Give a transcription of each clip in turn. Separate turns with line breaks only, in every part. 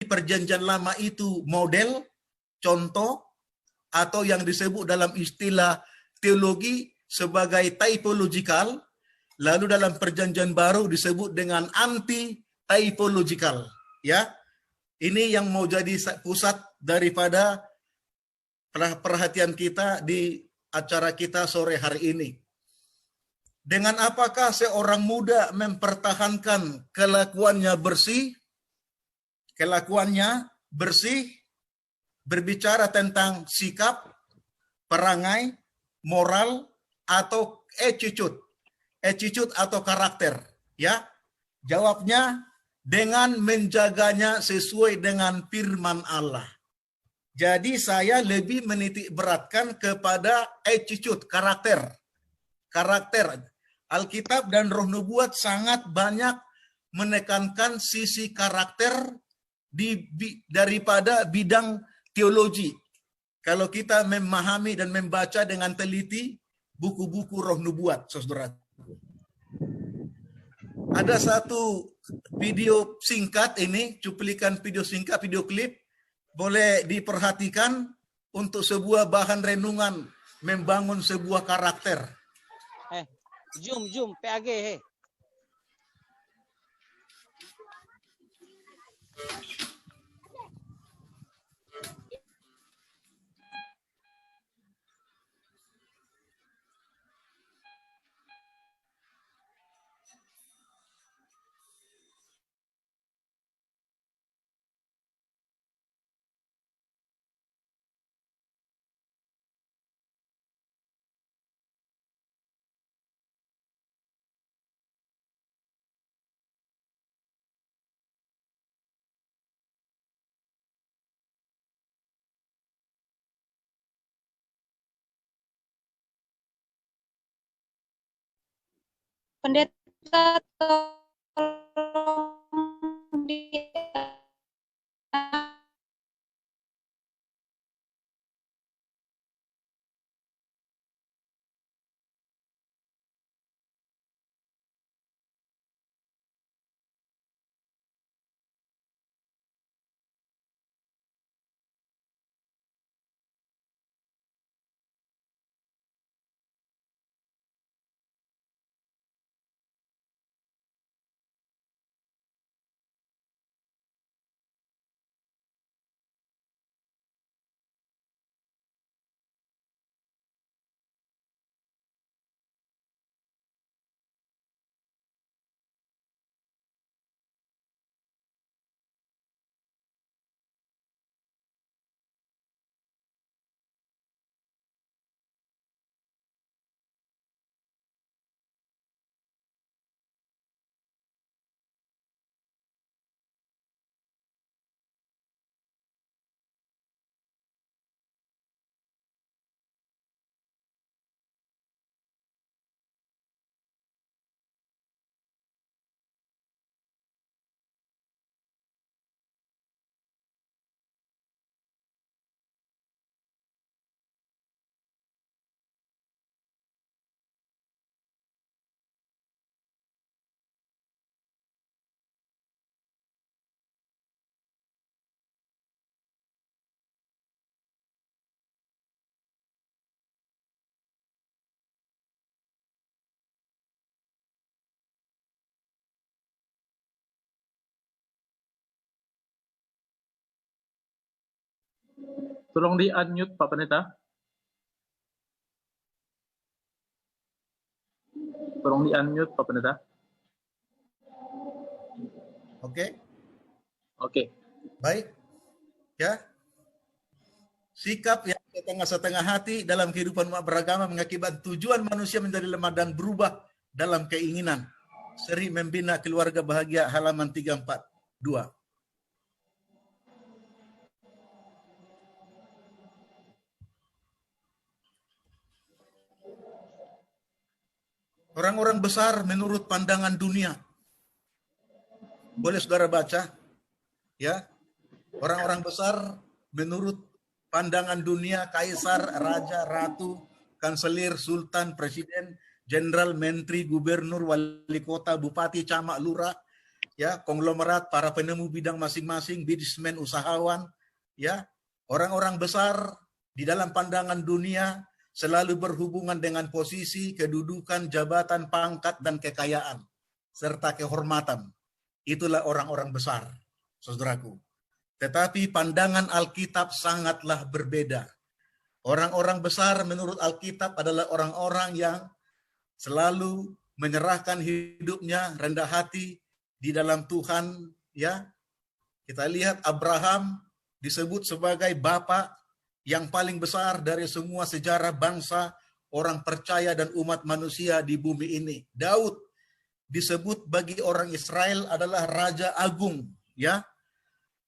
perjanjian lama itu model, contoh, atau yang disebut dalam istilah teologi sebagai typological, lalu dalam perjanjian baru disebut dengan anti-typological. Ya, ini yang mau jadi pusat daripada perhatian kita di acara kita sore hari ini. Dengan apakah seorang muda mempertahankan kelakuannya bersih, berbicara tentang sikap, perangai, moral, atau attitude atau karakter. Ya, jawabnya dengan menjaganya sesuai dengan firman Allah. Jadi saya lebih menitik beratkan kepada attitude, karakter. Alkitab dan Roh Nubuat sangat banyak menekankan sisi karakter daripada bidang teologi. Kalau kita memahami dan membaca dengan teliti buku-buku Roh Nubuat, saudara. Ada satu video singkat ini, cuplikan video singkat, video klip, boleh diperhatikan untuk sebuah bahan renungan membangun sebuah karakter.
Zoom, PAG,
Pendeta
Tolong di-unmute Pak Pendeta. Tolong di-unmute Pak Pendeta.
Oke. Baik. Ya. Sikap yang setengah-setengah hati dalam kehidupan umat beragama mengakibatkan tujuan manusia menjadi lemah dan berubah dalam keinginan. Seri Membina Keluarga Bahagia halaman 342. Orang-orang besar menurut pandangan dunia. Boleh saudara baca? Ya. Orang-orang besar menurut pandangan dunia, kaisar, raja, ratu, kanselir, sultan, presiden, jenderal, menteri, gubernur, wali kota, bupati, camat, lurah, ya, konglomerat, para penemu bidang masing-masing, bisnismen, usahawan, ya, orang-orang besar di dalam pandangan dunia selalu berhubungan dengan posisi, kedudukan, jabatan, pangkat, dan kekayaan, serta kehormatan. Itulah orang-orang besar, saudaraku. Tetapi pandangan Alkitab sangatlah berbeda. Orang-orang besar menurut Alkitab adalah orang-orang yang selalu menyerahkan hidupnya, rendah hati di dalam Tuhan, ya. Kita lihat Abraham disebut sebagai bapak yang paling besar dari semua sejarah bangsa, orang percaya dan umat manusia di bumi ini. Daud disebut bagi orang Israel adalah raja agung, ya.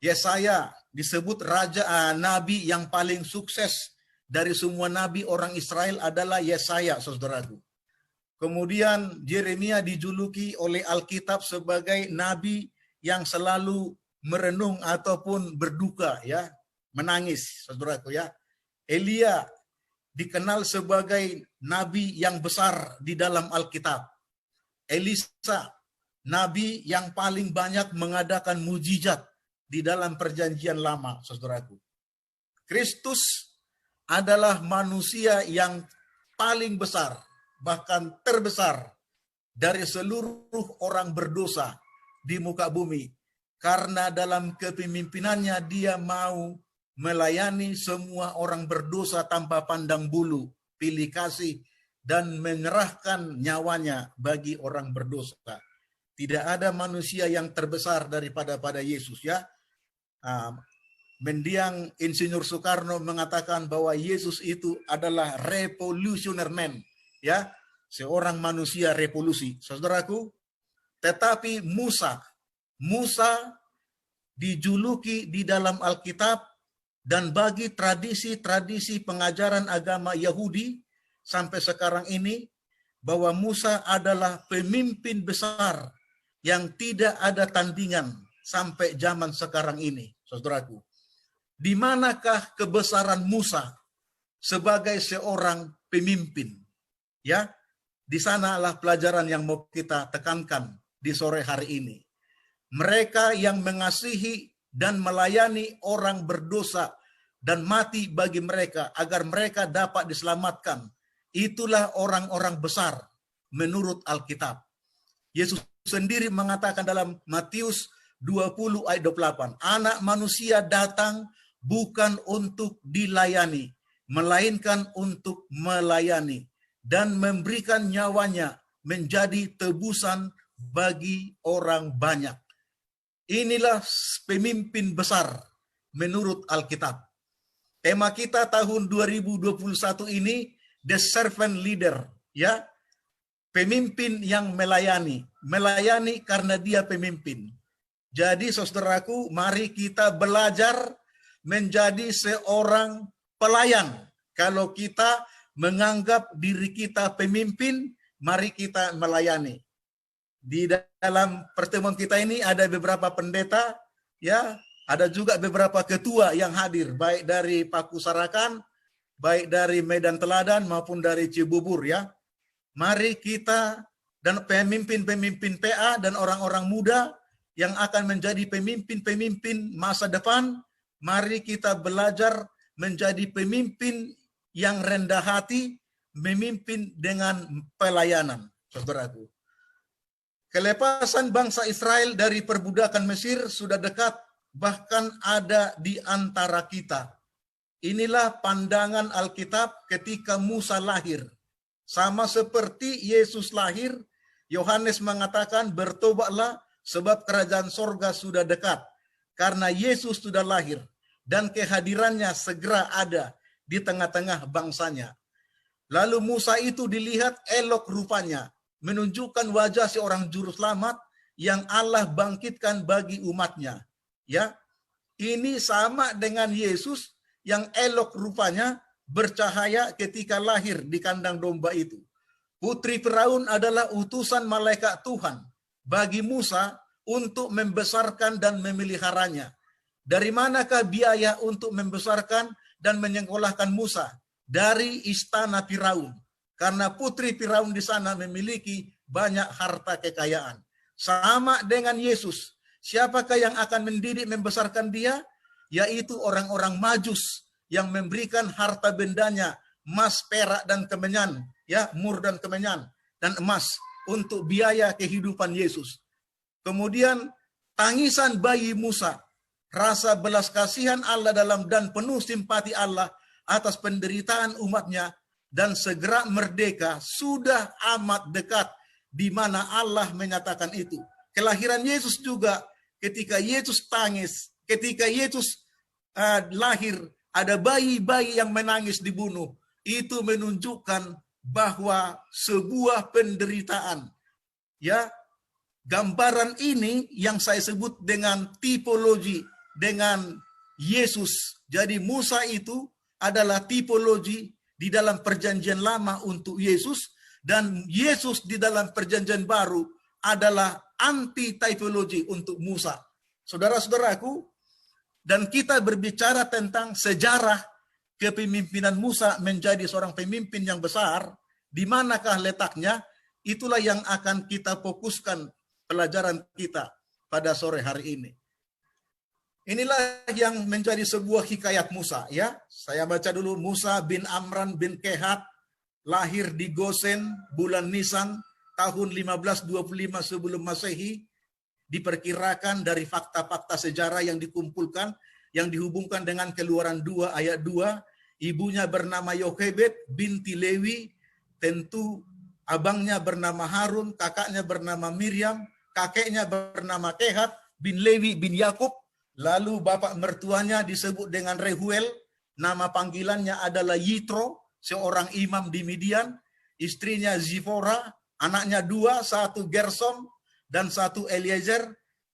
Yesaya disebut nabi yang paling sukses dari semua nabi orang Israel adalah Yesaya, saudaraku. Kemudian Yeremia dijuluki oleh Alkitab sebagai nabi yang selalu merenung ataupun berduka, ya, menangis, saudaraku, ya. Elia dikenal sebagai nabi yang besar di dalam Alkitab. Elisa, nabi yang paling banyak mengadakan mujizat di dalam perjanjian lama, saudaraku. Kristus adalah manusia yang paling besar, bahkan terbesar dari seluruh orang berdosa di muka bumi. Karena dalam kepemimpinannya dia mau melayani semua orang berdosa tanpa pandang bulu, pilih kasih, dan menyerahkan nyawanya bagi orang berdosa. Tidak ada manusia yang terbesar daripada Yesus, ya. Mendiang Insinyur Soekarno mengatakan bahwa Yesus itu adalah revolutionary man, ya, seorang manusia revolusi, saudaraku. Tetapi Musa dijuluki di dalam Alkitab dan bagi tradisi-tradisi pengajaran agama Yahudi sampai sekarang ini bahwa Musa adalah pemimpin besar yang tidak ada tandingan sampai zaman sekarang ini, saudaraku. Di manakah kebesaran Musa sebagai seorang pemimpin? Ya, di sanalah pelajaran yang mau kita tekankan di sore hari ini. Mereka yang mengasihi dan melayani orang berdosa dan mati bagi mereka agar mereka dapat diselamatkan. Itulah orang-orang besar menurut Alkitab. Yesus sendiri mengatakan dalam Matius 20 ayat 28, anak manusia datang bukan untuk dilayani, melainkan untuk melayani dan memberikan nyawanya menjadi tebusan bagi orang banyak. Inilah pemimpin besar menurut Alkitab. Tema kita tahun 2021 ini, the servant leader, ya. Pemimpin yang melayani karena dia pemimpin. Jadi saudaraku, mari kita belajar menjadi seorang pelayan. Kalau kita menganggap diri kita pemimpin, mari kita melayani. Di dalam pertemuan kita ini ada beberapa pendeta, ya, ada juga beberapa ketua yang hadir, baik dari Pakusarakan, baik dari Medan Teladan maupun dari Cibubur, ya. Mari kita dan pemimpin-pemimpin PA dan orang-orang muda yang akan menjadi pemimpin-pemimpin masa depan, mari kita belajar menjadi pemimpin yang rendah hati, memimpin dengan pelayanan, saudaraku. Kelepasan bangsa Israel dari perbudakan Mesir sudah dekat, bahkan ada di antara kita. Inilah pandangan Alkitab ketika Musa lahir. Sama seperti Yesus lahir, Yohanes mengatakan bertobatlah sebab kerajaan sorga sudah dekat. Karena Yesus sudah lahir dan kehadirannya segera ada di tengah-tengah bangsanya. Lalu Musa itu dilihat elok rupanya, menunjukkan wajah seorang juru selamat yang Allah bangkitkan bagi umatnya. Ya, ini sama dengan Yesus yang elok rupanya, bercahaya ketika lahir di kandang domba itu. Putri Firaun adalah utusan malaikat Tuhan bagi Musa untuk membesarkan dan memeliharanya. Dari manakah biaya untuk membesarkan dan menyekolahkan Musa? Dari istana Firaun. Karena putri Firaun di sana memiliki banyak harta kekayaan. sama dengan Yesus. Siapakah yang akan mendidik membesarkan dia? Yaitu orang-orang Majus yang memberikan harta bendanya, emas, perak dan kemenyan, ya, mur dan kemenyan dan emas untuk biaya kehidupan Yesus. Kemudian tangisan bayi Musa, rasa belas kasihan Allah dalam dan penuh simpati Allah atas penderitaan umatnya dan segera merdeka sudah amat dekat, di mana Allah menyatakan itu. Kelahiran Yesus juga, ketika Yesus tangis, ketika Yesus lahir, ada bayi-bayi yang menangis dibunuh. Itu menunjukkan bahwa sebuah penderitaan, ya, gambaran ini yang saya sebut dengan tipologi dengan Yesus. Jadi Musa itu adalah tipologi di dalam perjanjian lama untuk Yesus, dan Yesus di dalam perjanjian baru adalah anti-tipologi untuk Musa. Saudara-saudaraku, dan kita berbicara tentang sejarah kepemimpinan Musa menjadi seorang pemimpin yang besar, di manakah letaknya? Itulah yang akan kita fokuskan pelajaran kita pada sore hari ini. Inilah yang menjadi sebuah hikayat Musa, ya. Saya baca dulu. Musa bin Amran bin Kehat lahir di Gosen bulan Nisan tahun 1525 sebelum Masehi. Diperkirakan dari fakta-fakta sejarah yang dikumpulkan, yang dihubungkan dengan Keluaran 2 ayat 2, ibunya bernama Yochebed binti Lewi, tentu abangnya bernama Harun, kakaknya bernama Miriam, kakeknya bernama Kehat bin Lewi bin Yakub, lalu bapak mertuanya disebut dengan Rehuel, nama panggilannya adalah Yitro, seorang imam di Midian, istrinya Zipora, anaknya 2, satu Gersom dan satu Eliezer,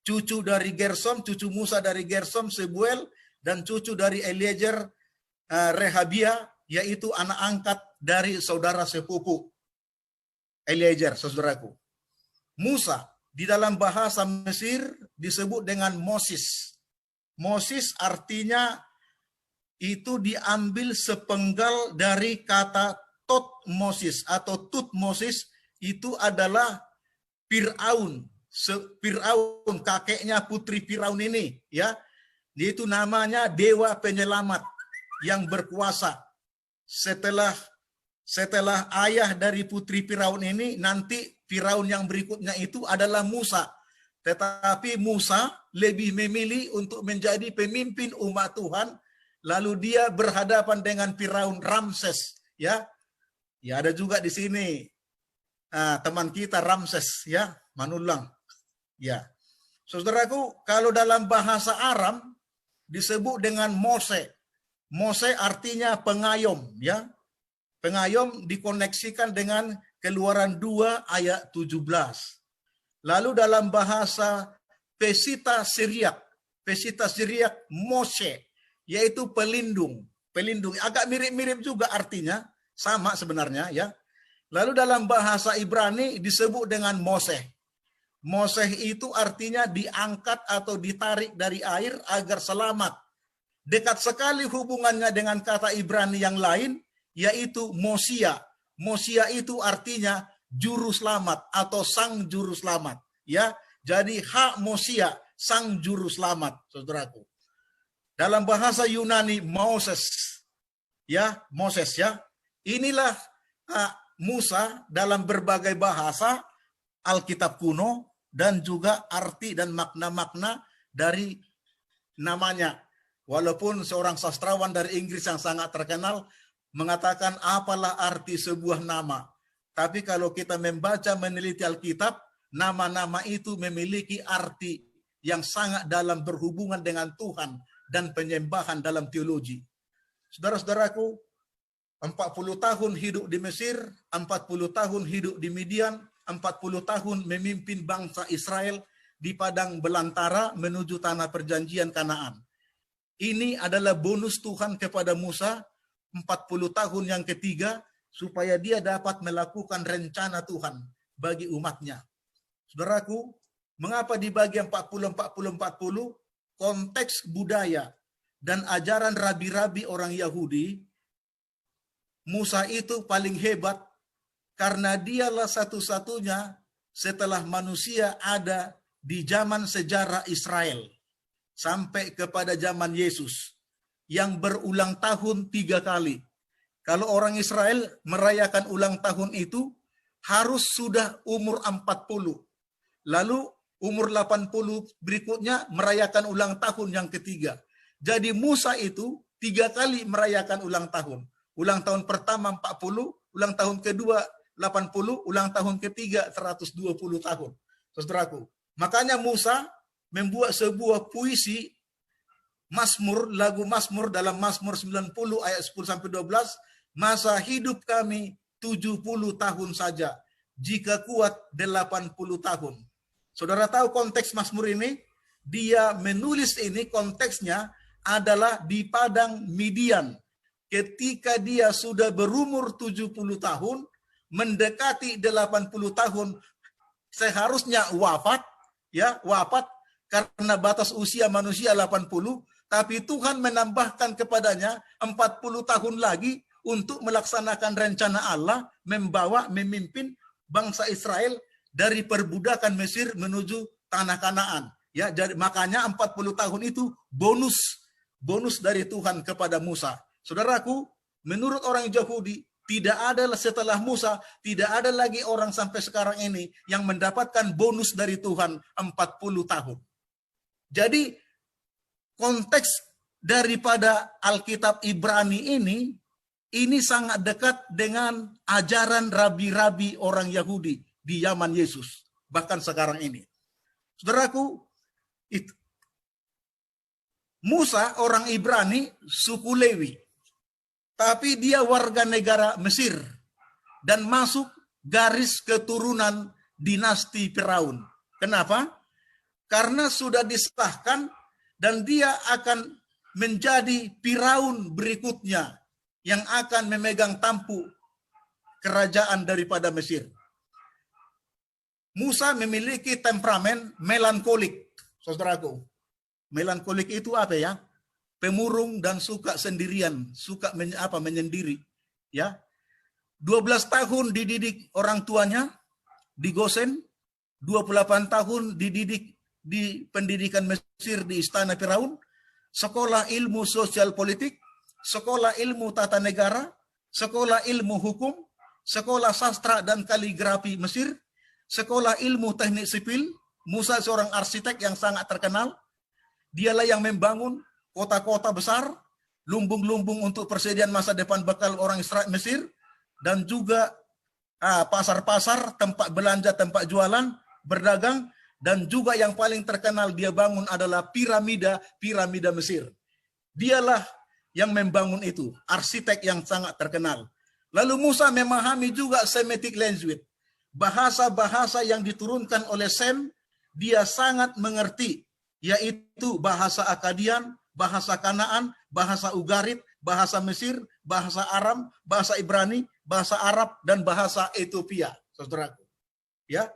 cucu dari Gersom, cucu Musa dari Gersom, Sebuel, dan cucu dari Eliezer, Rehabia, yaitu anak angkat dari saudara sepupu Eliezer, saudaraku. Musa di dalam bahasa Mesir disebut dengan Moses. Moses artinya itu diambil sepenggal dari kata Totmoses atau Tutmoses, itu adalah Firaun. Firaun, kakeknya putri Firaun ini, ya. Dia itu namanya dewa penyelamat yang berkuasa. Setelah ayah dari putri Firaun ini, nanti Firaun yang berikutnya itu adalah Musa. Tetapi Musa lebih memilih untuk menjadi pemimpin umat Tuhan, lalu dia berhadapan dengan Firaun Ramses, ya. Ya, ada juga di sini teman kita Ramses, ya, Manulang. Ya. Saudaraku, kalau dalam bahasa Aram disebut dengan Mose. Mose artinya pengayom, ya. Pengayom dikoneksikan dengan Keluaran 2 ayat 17. Lalu dalam bahasa Pesita Syriak Moshe, yaitu pelindung. Pelindung agak mirip-mirip juga artinya, sama sebenarnya, ya. Lalu dalam bahasa Ibrani disebut dengan Moseh. Moseh itu artinya diangkat atau ditarik dari air agar selamat. Dekat sekali hubungannya dengan kata Ibrani yang lain, yaitu Mosia. Mosia itu artinya juru selamat atau sang juru selamat, ya. Jadi hak Mosia, sang juru selamat, saudaraku. Dalam bahasa Yunani Moses, ya, Moses, ya. Inilah Musa dalam berbagai bahasa Alkitab kuno dan juga arti dan makna-makna dari namanya. Walaupun seorang sastrawan dari Inggris yang sangat terkenal mengatakan apalah arti sebuah nama. Tapi kalau kita membaca meneliti Alkitab, nama-nama itu memiliki arti yang sangat dalam berhubungan dengan Tuhan dan penyembahan dalam teologi. Saudara-saudaraku, 40 tahun hidup di Mesir, 40 tahun hidup di Midian, 40 tahun memimpin bangsa Israel di padang belantara menuju tanah perjanjian Kanaan. Ini adalah bonus Tuhan kepada Musa, 40 tahun yang ketiga, supaya dia dapat melakukan rencana Tuhan bagi umatnya. Saudaraku, mengapa dibagi 40-40-40? Konteks budaya dan ajaran rabi-rabi orang Yahudi, Musa itu paling hebat karena dialah satu-satunya setelah manusia ada di zaman sejarah Israel sampai kepada zaman Yesus yang berulang tahun 3 kali. Kalau orang Israel merayakan ulang tahun itu harus sudah umur 40. Lalu umur 80 berikutnya merayakan ulang tahun yang ketiga. Jadi Musa itu 3 kali merayakan ulang tahun. Ulang tahun pertama 40, ulang tahun kedua 80, ulang tahun ketiga 120 tahun. Saudaraku, makanya Musa membuat sebuah puisi Mazmur, lagu Mazmur dalam Mazmur 90 ayat 10 sampai 12, masa hidup kami 70 tahun saja, jika kuat 80 tahun. Saudara tahu konteks Mazmur ini? Dia menulis ini konteksnya adalah di padang Midian. Ketika dia sudah berumur 70 tahun, mendekati 80 tahun, seharusnya wafat, ya, wafat karena batas usia manusia 80, tapi Tuhan menambahkan kepadanya 40 tahun lagi untuk melaksanakan rencana Allah memimpin bangsa Israel dari perbudakan Mesir menuju tanah Kanaan. Ya, jadi makanya 40 tahun itu bonus dari Tuhan kepada Musa. Saudaraku, menurut orang Yahudi, tidak ada setelah Musa, tidak ada lagi orang sampai sekarang ini yang mendapatkan bonus dari Tuhan 40 tahun. Jadi konteks daripada Alkitab Ibrani ini sangat dekat dengan ajaran rabi-rabi orang Yahudi di zaman Yesus, bahkan sekarang ini. Saudaraku, itu Musa orang Ibrani suku Lewi, tapi dia warga negara Mesir dan masuk garis keturunan dinasti Firaun. Kenapa? Karena sudah disahkan dan dia akan menjadi Firaun berikutnya yang akan memegang tampuk kerajaan daripada Mesir. Musa memiliki temperamen melankolik, saudaraku. Melankolik itu apa ya? Pemurung dan suka sendirian, suka menyendiri, ya. 12 tahun dididik orang tuanya di Gosen, 28 tahun dididik di pendidikan Mesir di istana Firaun, sekolah ilmu sosial politik, sekolah ilmu tata negara, sekolah ilmu hukum, sekolah sastra dan kaligrafi Mesir, sekolah ilmu teknik sipil. Musa seorang arsitek yang sangat terkenal. Dialah yang membangun kota-kota besar, lumbung-lumbung untuk persediaan masa depan bekal orang Israel Mesir, dan juga pasar-pasar, tempat belanja, tempat jualan, berdagang, dan juga yang paling terkenal dia bangun adalah piramida Mesir. Dialah yang membangun itu, arsitek yang sangat terkenal. Lalu Musa memahami juga Semitic language, bahasa-bahasa yang diturunkan oleh Sem, dia sangat mengerti, yaitu bahasa Akadian, bahasa Kanaan, bahasa Ugarit, bahasa Mesir, bahasa Aram, bahasa Ibrani, bahasa Arab, dan bahasa Ethiopia, saudaraku. Ya,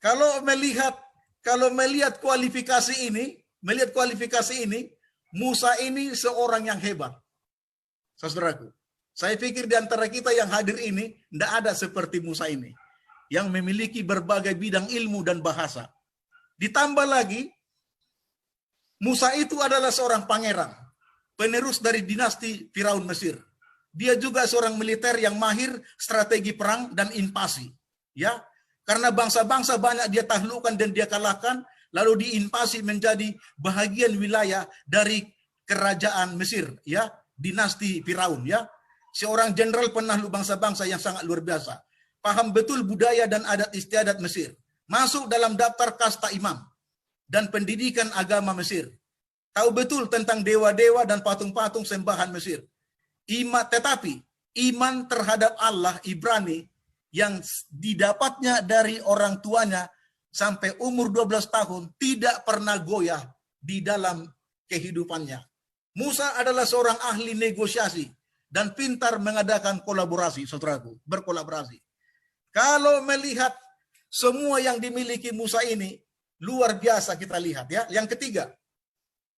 kalau melihat kualifikasi ini, Musa ini seorang yang hebat, saudaraku. Saya pikir di antara kita yang hadir ini tidak ada seperti Musa ini, yang memiliki berbagai bidang ilmu dan bahasa. Ditambah lagi, Musa itu adalah seorang pangeran, penerus dari dinasti Firaun Mesir. Dia juga seorang militer yang mahir strategi perang dan invasi. Ya, karena bangsa-bangsa banyak dia taklukkan dan dia kalahkan, lalu diinvasi menjadi bahagian wilayah dari kerajaan Mesir, ya, dinasti Firaun, ya. Seorang jenderal penakluk bangsa-bangsa yang sangat luar biasa. Paham betul budaya dan adat istiadat Mesir. Masuk dalam daftar kasta imam dan pendidikan agama Mesir. Tahu betul tentang dewa-dewa dan patung-patung sembahan Mesir. Tetapi iman terhadap Allah Ibrani yang didapatnya dari orang tuanya sampai umur 12 tahun tidak pernah goyah di dalam kehidupannya. Musa adalah seorang ahli negosiasi dan pintar mengadakan kolaborasi, saudaraku, berkolaborasi. Kalau melihat semua yang dimiliki Musa ini, luar biasa kita lihat, ya. Yang ketiga,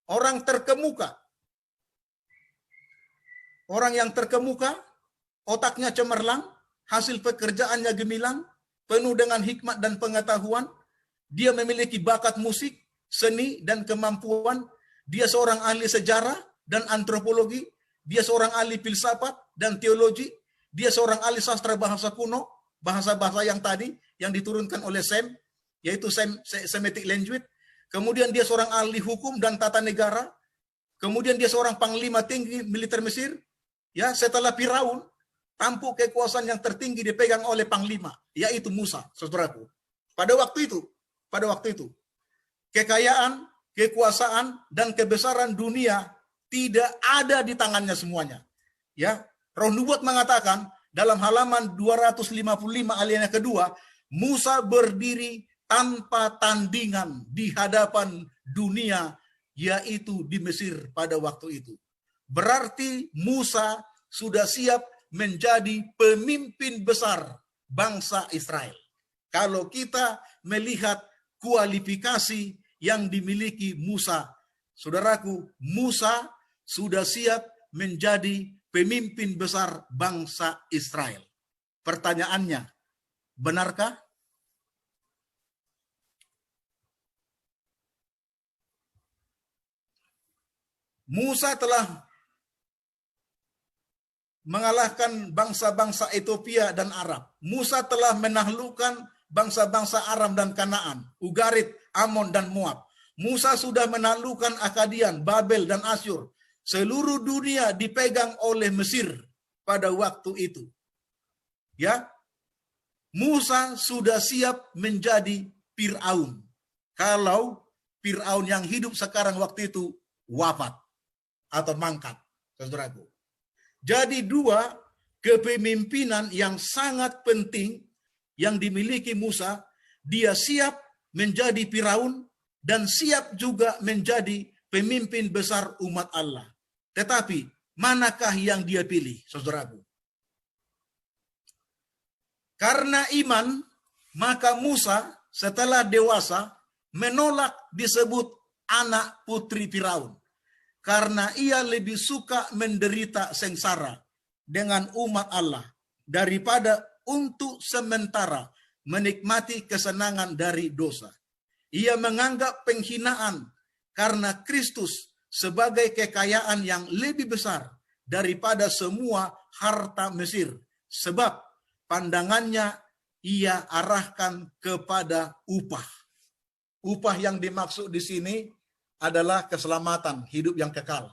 orang terkemuka. Orang yang terkemuka, otaknya cemerlang, hasil pekerjaannya gemilang, penuh dengan hikmat dan pengetahuan. Dia memiliki bakat musik, seni, dan kemampuan. Dia seorang ahli sejarah dan antropologi. Dia seorang ahli filsafat dan teologi. Dia seorang ahli sastra bahasa kuno, bahasa-bahasa yang tadi, yang diturunkan oleh Sem, yaitu Semitic language. Kemudian dia seorang ahli hukum dan tata negara. Kemudian dia seorang panglima tinggi militer Mesir. Ya, setelah Firaun, tampuk kekuasaan yang tertinggi dipegang oleh panglima, yaitu Musa, saudaraku. Pada waktu itu, kekayaan, kekuasaan, dan kebesaran dunia tidak ada di tangannya semuanya. Ya, Roh Nubuat mengatakan dalam halaman 255 alinea kedua, Musa berdiri tanpa tandingan di hadapan dunia, yaitu di Mesir pada waktu itu. Berarti Musa sudah siap menjadi pemimpin besar bangsa Israel. Kalau kita melihat kualifikasi yang dimiliki Musa, saudaraku, Musa sudah siap menjadi pemimpin besar bangsa Israel. Pertanyaannya, benarkah? Musa telah mengalahkan bangsa-bangsa Ethiopia dan Arab. Musa telah menaklukkan bangsa-bangsa Aram dan Kanaan, Ugarit, Amon, dan Moab. Musa sudah menaklukkan Akadian, Babel, dan Asyur. Seluruh dunia dipegang oleh Mesir pada waktu itu. Ya, Musa sudah siap menjadi Firaun. Kalau Firaun yang hidup sekarang waktu itu wafat atau mangkat, saudaraku. Jadi dua kepemimpinan yang sangat penting yang dimiliki Musa, dia siap menjadi Firaun dan siap juga menjadi pemimpin besar umat Allah. Tetapi manakah yang dia pilih, saudaraku? Karena iman, maka Musa setelah dewasa menolak disebut anak putri Firaun. Karena ia lebih suka menderita sengsara dengan umat Allah daripada untuk sementara menikmati kesenangan dari dosa. Ia menganggap penghinaan karena Kristus sebagai kekayaan yang lebih besar daripada semua harta Mesir. Sebab pandangannya ia arahkan kepada upah. Upah yang dimaksud di sini adalah keselamatan hidup yang kekal,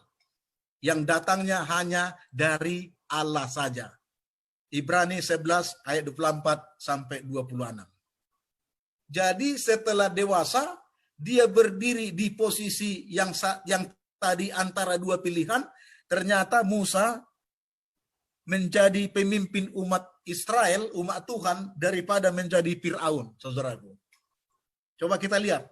yang datangnya hanya dari Allah saja. Ibrani 11 ayat 24 sampai 26. Jadi setelah dewasa, dia berdiri di posisi yang tadi antara dua pilihan. Ternyata Musa menjadi pemimpin umat Israel, umat Tuhan, daripada menjadi Firaun, saudaraku. Coba kita lihat.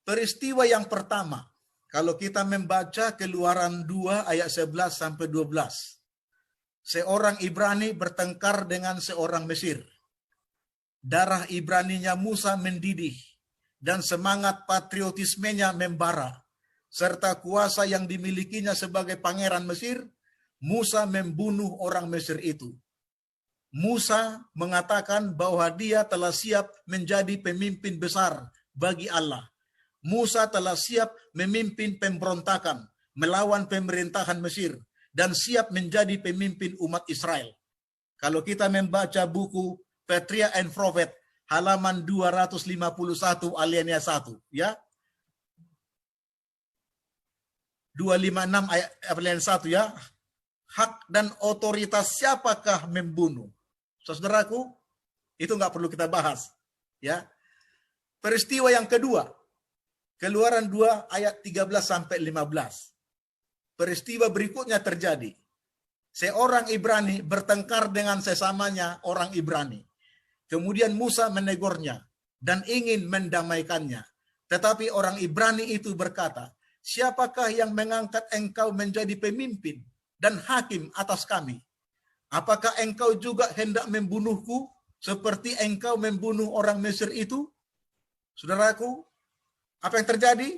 Peristiwa yang pertama, kalau kita membaca Keluaran 2 ayat 11 sampai 12. Seorang Ibrani bertengkar dengan seorang Mesir. Darah Ibraninya Musa mendidih dan semangat patriotismenya membara. Serta kuasa yang dimilikinya sebagai pangeran Mesir, Musa membunuh orang Mesir itu. Musa mengatakan bahwa dia telah siap menjadi pemimpin besar bagi Allah. Musa telah siap memimpin pemberontakan melawan pemerintahan Mesir dan siap menjadi pemimpin umat Israel. Kalau kita membaca buku Patriarch and Prophet halaman 251 alinea 1, ya. 256 ayat alinea 1, ya. Hak dan otoritas siapakah membunuh? Saudaraku, itu nggak perlu kita bahas, ya. Peristiwa yang kedua, Keluaran 2 ayat 13 sampai 15. Peristiwa berikutnya terjadi. Seorang Ibrani bertengkar dengan sesamanya orang Ibrani. Kemudian Musa menegurnya dan ingin mendamaikannya. Tetapi orang Ibrani itu berkata, "Siapakah yang mengangkat engkau menjadi pemimpin dan hakim atas kami? Apakah engkau juga hendak membunuhku seperti engkau membunuh orang Mesir itu?" Saudaraku, apa yang terjadi?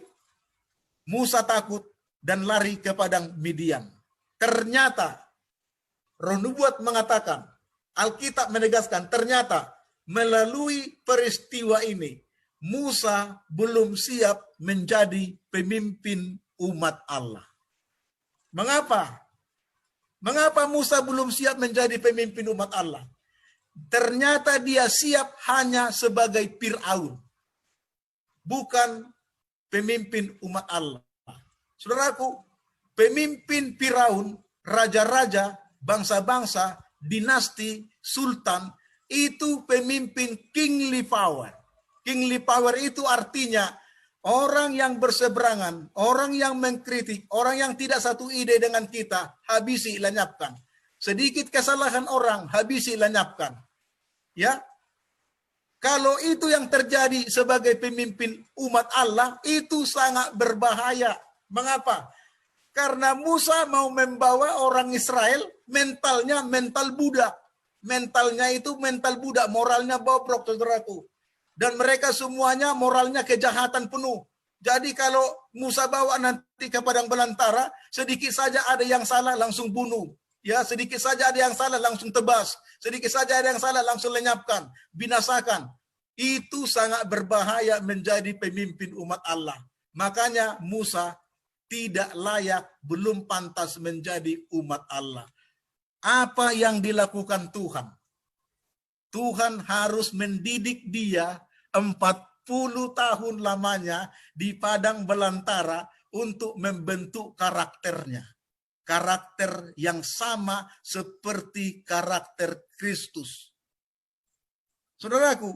Musa takut dan lari ke padang Midian. Ternyata Roh Nubuat mengatakan Alkitab menegaskan ternyata melalui peristiwa ini Musa belum siap menjadi pemimpin umat Allah. Mengapa? Mengapa Musa belum siap menjadi pemimpin umat Allah? Ternyata dia siap hanya sebagai Fir'aun, bukan pemimpin umat Allah. Saudaraku, pemimpin Firaun, raja-raja, bangsa-bangsa, dinasti, sultan, itu pemimpin kingly power. Kingly power itu artinya orang yang berseberangan, orang yang mengkritik, orang yang tidak satu ide dengan kita, habisi, lenyapkan. Sedikit kesalahan orang, habisi, lenyapkan. Ya, kalau itu yang terjadi sebagai pemimpin umat Allah, itu sangat berbahaya. Mengapa? Karena Musa mau membawa orang Israel, mentalnya mental budak. Mentalnya itu mental budak, moralnya bobrok, saudaraku. Dan mereka semuanya moralnya kejahatan penuh. Jadi kalau Musa bawa nanti ke padang belantara, sedikit saja ada yang salah langsung bunuh. Ya, sedikit saja ada yang salah langsung tebas. Sedikit saja ada yang salah langsung lenyapkan, binasakan. Itu sangat berbahaya menjadi pemimpin umat Allah. Makanya Musa tidak layak, belum pantas menjadi umat Allah. Apa yang dilakukan Tuhan? Tuhan harus mendidik dia 40 tahun lamanya di padang belantara untuk membentuk karakternya. Karakter yang sama seperti karakter Kristus. Saudaraku,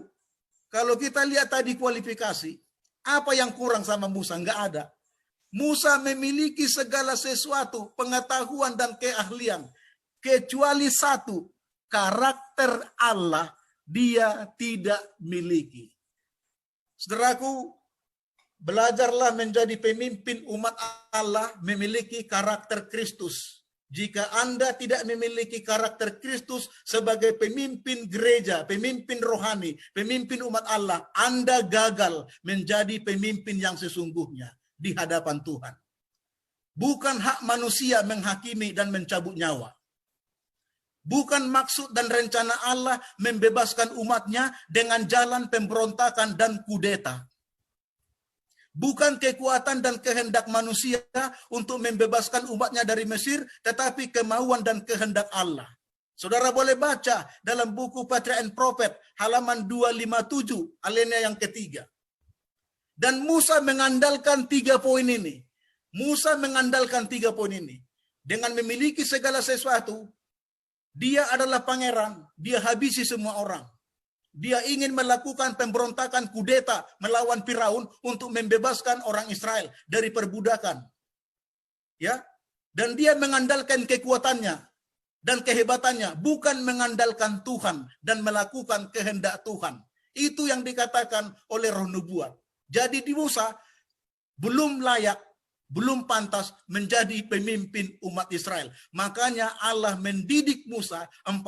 kalau kita lihat tadi kualifikasi, apa yang kurang sama Musa? Enggak ada. Musa memiliki segala sesuatu, pengetahuan dan keahlian. Kecuali satu, karakter Allah dia tidak miliki. Saudaraku, belajarlah menjadi pemimpin umat Allah memiliki karakter Kristus. Jika Anda tidak memiliki karakter Kristus sebagai pemimpin gereja, pemimpin rohani, pemimpin umat Allah, Anda gagal menjadi pemimpin yang sesungguhnya di hadapan Tuhan. Bukan hak manusia menghakimi dan mencabut nyawa. Bukan maksud dan rencana Allah membebaskan umatnya dengan jalan pemberontakan dan kudeta. Bukan kekuatan dan kehendak manusia untuk membebaskan umatnya dari Mesir, tetapi kemauan dan kehendak Allah. Saudara boleh baca dalam buku Patriarch and Prophet, halaman 257, alinea yang ketiga. Dan Musa mengandalkan 3 poin ini. Musa mengandalkan 3 poin ini. Dengan memiliki segala sesuatu, dia adalah pangeran, dia habisi semua orang. Dia ingin melakukan pemberontakan kudeta melawan Firaun untuk membebaskan orang Israel dari perbudakan. Ya, dan dia mengandalkan kekuatannya dan kehebatannya, bukan mengandalkan Tuhan dan melakukan kehendak Tuhan. Itu yang dikatakan oleh roh nubuat. Jadi di Musa belum layak, belum pantas menjadi pemimpin umat Israel. Makanya Allah mendidik Musa 40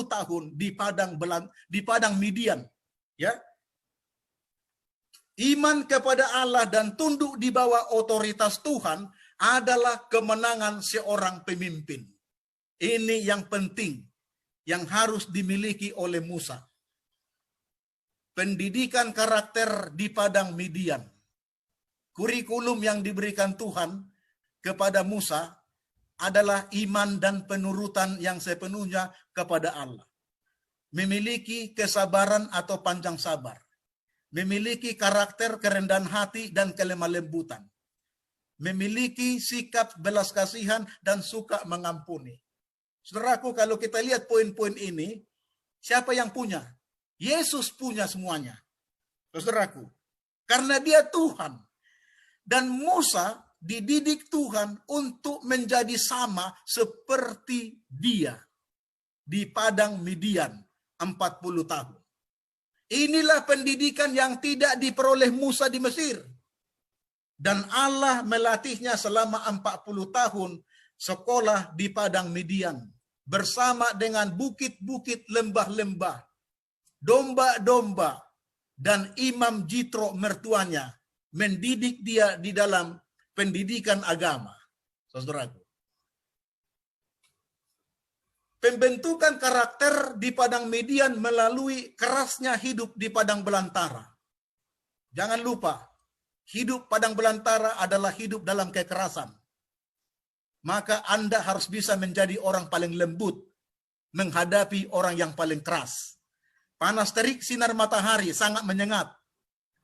tahun di padang Midian. Ya. Iman kepada Allah dan tunduk di bawah otoritas Tuhan adalah kemenangan seorang pemimpin. Ini yang penting yang harus dimiliki oleh Musa. Pendidikan karakter di padang Midian. Kurikulum yang diberikan Tuhan kepada Musa adalah iman dan penurutan yang sepenuhnya kepada Allah. Memiliki kesabaran atau panjang sabar. Memiliki karakter kerendahan hati dan kelemah lembutan. Memiliki sikap belas kasihan dan suka mengampuni. Saudaraku, kalau kita lihat poin-poin ini, siapa yang punya? Yesus punya semuanya. Saudaraku, karena dia Tuhan. Dan Musa dididik Tuhan untuk menjadi sama seperti dia di padang Midian 40 tahun. Inilah pendidikan yang tidak diperoleh Musa di Mesir. Dan Allah melatihnya selama 40 tahun sekolah di padang Midian bersama dengan bukit-bukit, lembah-lembah, domba-domba, dan Imam Jitro mertuanya. Mendidik dia di dalam pendidikan agama. Saudaraku. Pembentukan karakter di padang Midian melalui kerasnya hidup di padang belantara. Jangan lupa, hidup padang belantara adalah hidup dalam kekerasan. Maka Anda harus bisa menjadi orang paling lembut menghadapi orang yang paling keras. Panas terik sinar matahari sangat menyengat.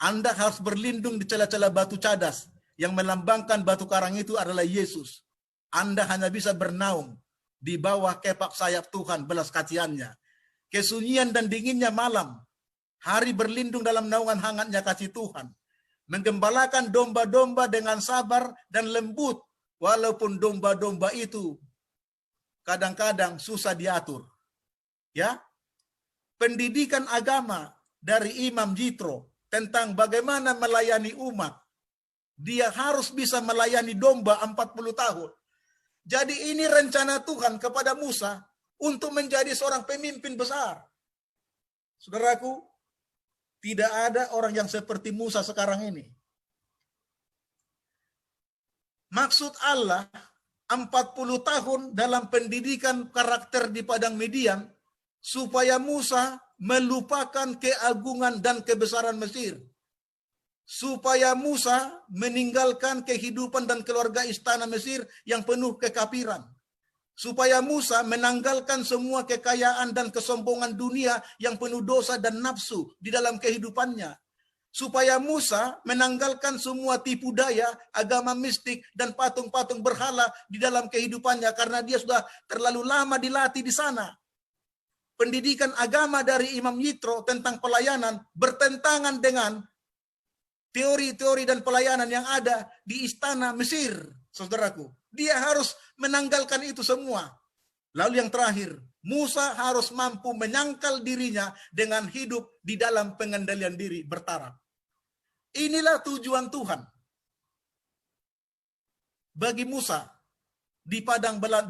Anda harus berlindung di celah-celah batu cadas yang melambangkan batu karang itu adalah Yesus. Anda hanya bisa bernaung di bawah kepak sayap Tuhan belas kasihannya. Kesunyian dan dinginnya malam, hari berlindung dalam naungan hangatnya kasih Tuhan. Menggembalakan domba-domba dengan sabar dan lembut, walaupun domba-domba itu kadang-kadang susah diatur. Ya, pendidikan agama dari Imam Jitro tentang bagaimana melayani umat. Dia harus bisa melayani domba 40 tahun. Jadi ini rencana Tuhan kepada Musa untuk menjadi seorang pemimpin besar. Saudaraku, tidak ada orang yang seperti Musa sekarang ini. Maksud Allah 40 tahun dalam pendidikan karakter di padang Midian supaya Musa melupakan keagungan dan kebesaran Mesir. Supaya Musa meninggalkan kehidupan dan keluarga istana Mesir yang penuh kekafiran. Supaya Musa menanggalkan semua kekayaan dan kesombongan dunia yang penuh dosa dan nafsu di dalam kehidupannya. Supaya Musa menanggalkan semua tipu daya, agama mistik, dan patung-patung berhala di dalam kehidupannya karena dia sudah terlalu lama dilatih di sana. Pendidikan agama dari Imam Yitro tentang pelayanan bertentangan dengan teori-teori dan pelayanan yang ada di istana Mesir, saudaraku. Dia harus menanggalkan itu semua. Lalu yang terakhir, Musa harus mampu menyangkal dirinya dengan hidup di dalam pengendalian diri bertaraf. Inilah tujuan Tuhan bagi Musa di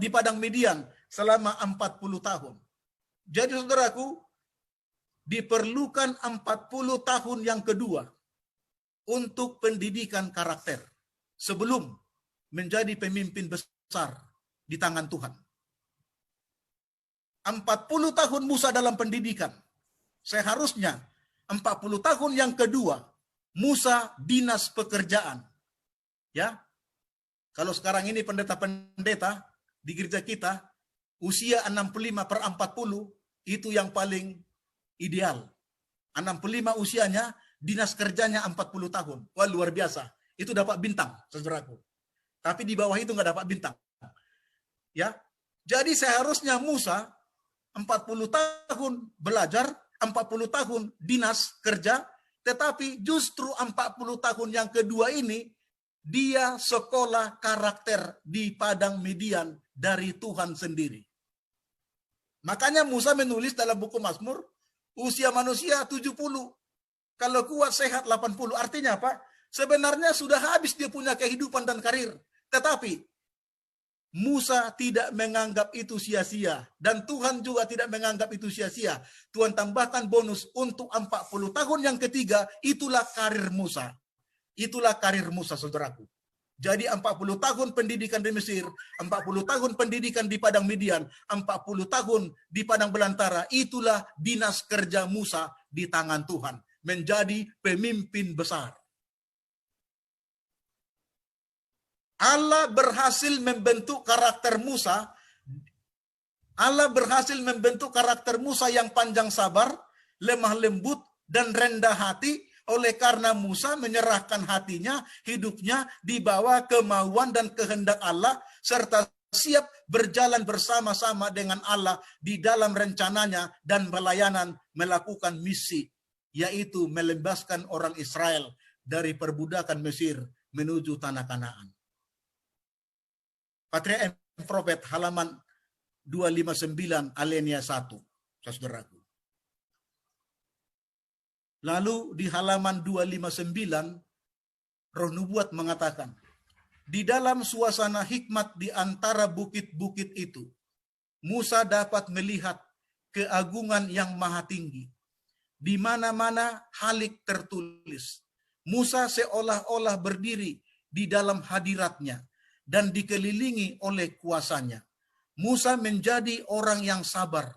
padang Midian selama 40 tahun. Jadi saudaraku, diperlukan 40 tahun yang kedua untuk pendidikan karakter sebelum menjadi pemimpin besar di tangan Tuhan. 40 tahun Musa dalam pendidikan. Seharusnya 40 tahun yang kedua Musa dinas pekerjaan. Ya. Kalau sekarang ini pendeta-pendeta di gereja kita usia 65/40 itu yang paling ideal. 65 usianya, dinas kerjanya 40 tahun. Wah, luar biasa. Itu dapat bintang, saudaraku. Tapi di bawah itu nggak dapat bintang. Ya. Jadi seharusnya Musa 40 tahun belajar, 40 tahun dinas kerja, tetapi justru 40 tahun yang kedua ini dia sekolah karakter di padang Midian dari Tuhan sendiri. Makanya Musa menulis dalam buku Mazmur, usia manusia 70. Kalau kuat sehat 80. Artinya apa? Sebenarnya sudah habis dia punya kehidupan dan karir. Tetapi Musa tidak menganggap itu sia-sia. Dan Tuhan juga tidak menganggap itu sia-sia. Tuhan tambahkan bonus untuk 40 tahun yang ketiga, itulah karir Musa. Itulah karir Musa, saudaraku. Jadi 40 tahun pendidikan di Mesir, 40 tahun pendidikan di padang Midian, 40 tahun di padang belantara, itulah dinas kerja Musa di tangan Tuhan. Menjadi pemimpin besar. Allah berhasil membentuk karakter Musa. Allah berhasil membentuk karakter Musa yang panjang sabar, lemah lembut, dan rendah hati oleh karena Musa menyerahkan hatinya, hidupnya di bawah kemauan dan kehendak Allah, serta siap berjalan bersama-sama dengan Allah di dalam rencananya dan pelayanan melakukan misi, yaitu membebaskan orang Israel dari perbudakan Mesir menuju tanah Kanaan. Patria and Prophet halaman 259 alinea 1, saudaraku. Lalu di halaman 259 Roh Nubuat mengatakan, di dalam suasana hikmat di antara bukit-bukit itu, Musa dapat melihat keagungan yang maha tinggi. Di mana-mana halik tertulis, Musa seolah-olah berdiri di dalam hadiratnya dan dikelilingi oleh kuasanya. Musa menjadi orang yang sabar.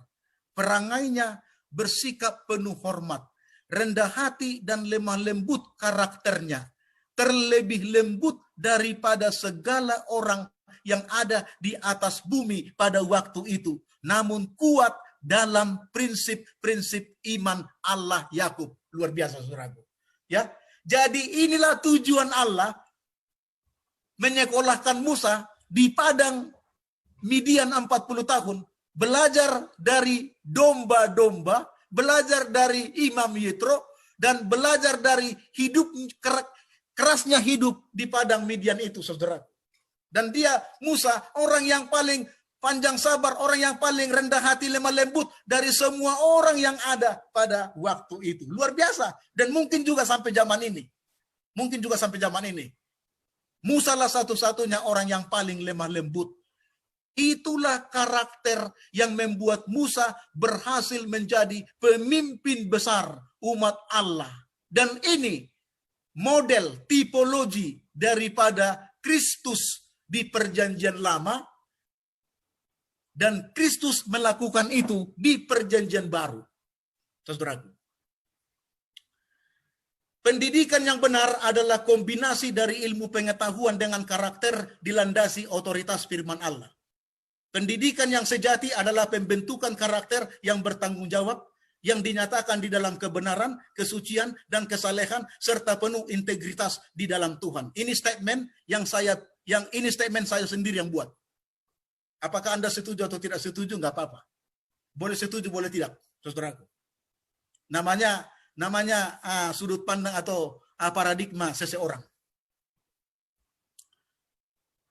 Perangainya bersikap penuh hormat, rendah hati dan lemah lembut karakternya. Terlebih lembut daripada segala orang yang ada di atas bumi pada waktu itu. Namun kuat dalam prinsip-prinsip iman Allah Yakub. Luar biasa, saudaraku. Ya, jadi inilah tujuan Allah menyekolahkan Musa di padang Midian 40 tahun, belajar dari domba-domba, belajar dari Imam Yitro, dan belajar dari hidup kerasnya hidup di padang Midian itu, saudara. Dan dia, Musa, orang yang paling panjang sabar, orang yang paling rendah hati, lemah lembut dari semua orang yang ada pada waktu itu. Luar biasa. Dan mungkin juga sampai zaman ini. Mungkin juga sampai zaman ini. Musa lah satu-satunya orang yang paling lemah lembut. Itulah karakter yang membuat Musa berhasil menjadi pemimpin besar umat Allah. Dan ini model tipologi daripada Kristus di Perjanjian Lama, dan Kristus melakukan itu di Perjanjian Baru. Saudaraku, pendidikan yang benar adalah kombinasi dari ilmu pengetahuan dengan karakter dilandasi otoritas firman Allah. Pendidikan yang sejati adalah pembentukan karakter yang bertanggung jawab, yang dinyatakan di dalam kebenaran, kesucian, dan kesalehan, serta penuh integritas di dalam Tuhan. Ini statement statement saya sendiri yang buat. Apakah Anda setuju atau tidak setuju? Nggak apa-apa. Boleh setuju, boleh tidak, saudaraku. Namanya sudut pandang atau paradigma seseorang.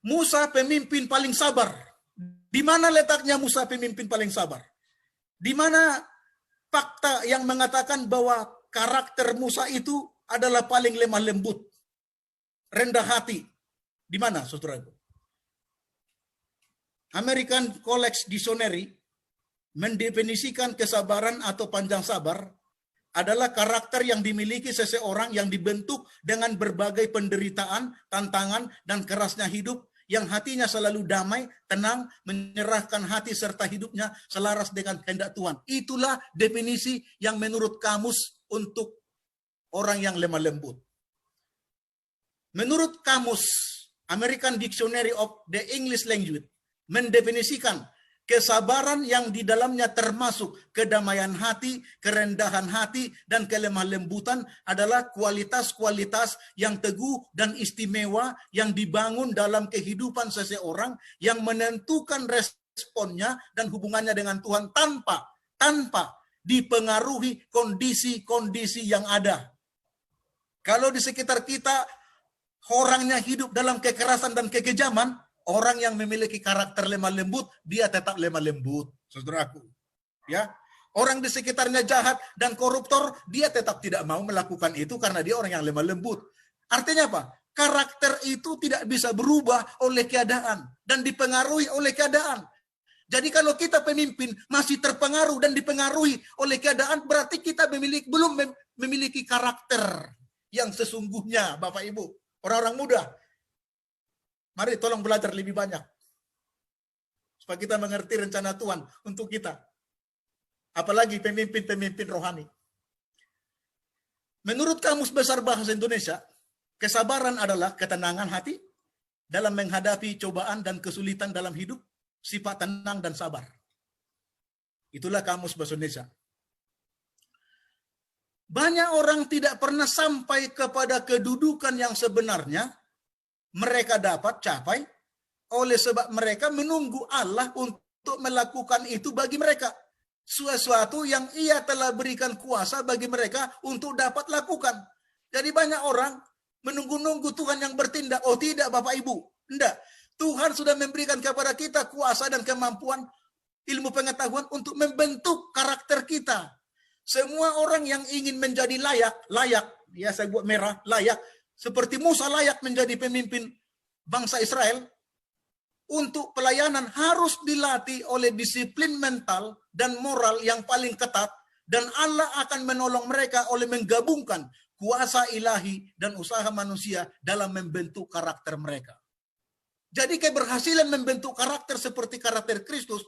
Musa pemimpin paling sabar. Di mana letaknya Musa pemimpin paling sabar? Di mana fakta yang mengatakan bahwa karakter Musa itu adalah paling lemah lembut, rendah hati? Di mana, saudaraku? American College Dictionary mendefinisikan kesabaran atau panjang sabar adalah karakter yang dimiliki seseorang yang dibentuk dengan berbagai penderitaan, tantangan, dan kerasnya hidup, yang hatinya selalu damai, tenang, menyerahkan hati serta hidupnya selaras dengan kehendak Tuhan. Itulah definisi yang menurut kamus untuk orang yang lemah lembut. Menurut kamus American Dictionary of the English Language mendefinisikan kesabaran yang di dalamnya termasuk kedamaian hati, kerendahan hati, dan kelemah lembutan adalah kualitas-kualitas yang teguh dan istimewa yang dibangun dalam kehidupan seseorang yang menentukan responnya dan hubungannya dengan Tuhan tanpa dipengaruhi kondisi-kondisi yang ada. Kalau di sekitar kita orangnya hidup dalam kekerasan dan kekejaman, orang yang memiliki karakter lemah lembut, dia tetap lemah lembut, saudaraku. Ya, orang di sekitarnya jahat dan koruptor, dia tetap tidak mau melakukan itu karena dia orang yang lemah lembut. Artinya apa? Karakter itu tidak bisa berubah oleh keadaan dan dipengaruhi oleh keadaan. Jadi kalau kita pemimpin masih terpengaruh dan dipengaruhi oleh keadaan, berarti kita belum memiliki karakter yang sesungguhnya, Bapak Ibu. Orang-orang muda, mari tolong belajar lebih banyak. Supaya kita mengerti rencana Tuhan untuk kita. Apalagi pemimpin-pemimpin rohani. Menurut Kamus Besar Bahasa Indonesia, kesabaran adalah ketenangan hati dalam menghadapi cobaan dan kesulitan dalam hidup, sifat tenang dan sabar. Itulah Kamus Bahasa Indonesia. Banyak orang tidak pernah sampai kepada kedudukan yang sebenarnya mereka dapat capai oleh sebab mereka menunggu Allah untuk melakukan itu bagi mereka. Sesuatu yang Ia telah berikan kuasa bagi mereka untuk dapat lakukan. Jadi banyak orang menunggu-nunggu Tuhan yang bertindak. Oh tidak, Bapak Ibu. Tidak. Tuhan sudah memberikan kepada kita kuasa dan kemampuan, ilmu pengetahuan untuk membentuk karakter kita. Semua orang yang ingin menjadi layak, ya saya buat merah, layak. Seperti Musa layak menjadi pemimpin bangsa Israel, untuk pelayanan harus dilatih oleh disiplin mental dan moral yang paling ketat, dan Allah akan menolong mereka oleh menggabungkan kuasa ilahi dan usaha manusia dalam membentuk karakter mereka. Jadi keberhasilan membentuk karakter seperti karakter Kristus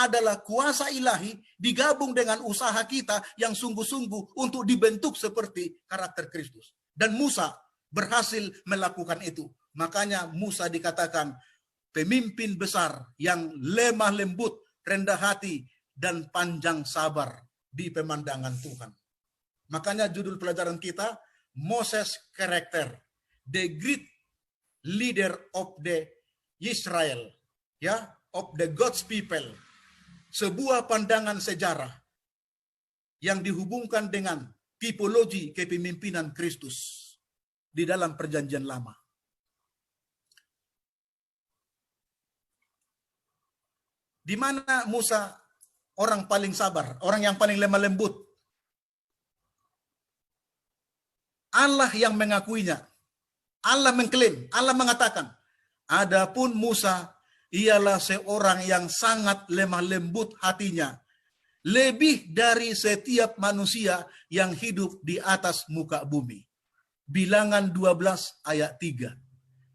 adalah kuasa ilahi digabung dengan usaha kita yang sungguh-sungguh untuk dibentuk seperti karakter Kristus. Dan Musa berhasil melakukan itu. Makanya Musa dikatakan pemimpin besar yang lemah lembut, rendah hati, dan panjang sabar di pemandangan Tuhan. Makanya judul pelajaran kita, Moses Character, the great leader of the Israel, ya, of the God's people. Sebuah pandangan sejarah yang dihubungkan dengan tipologi kepemimpinan Kristus di dalam Perjanjian Lama. Di mana Musa orang paling sabar, orang yang paling lemah lembut. Allah yang mengakuinya. Allah mengklaim, Allah mengatakan, adapun Musa ialah seorang yang sangat lemah lembut hatinya, lebih dari setiap manusia yang hidup di atas muka bumi. Bilangan 12 ayat 3.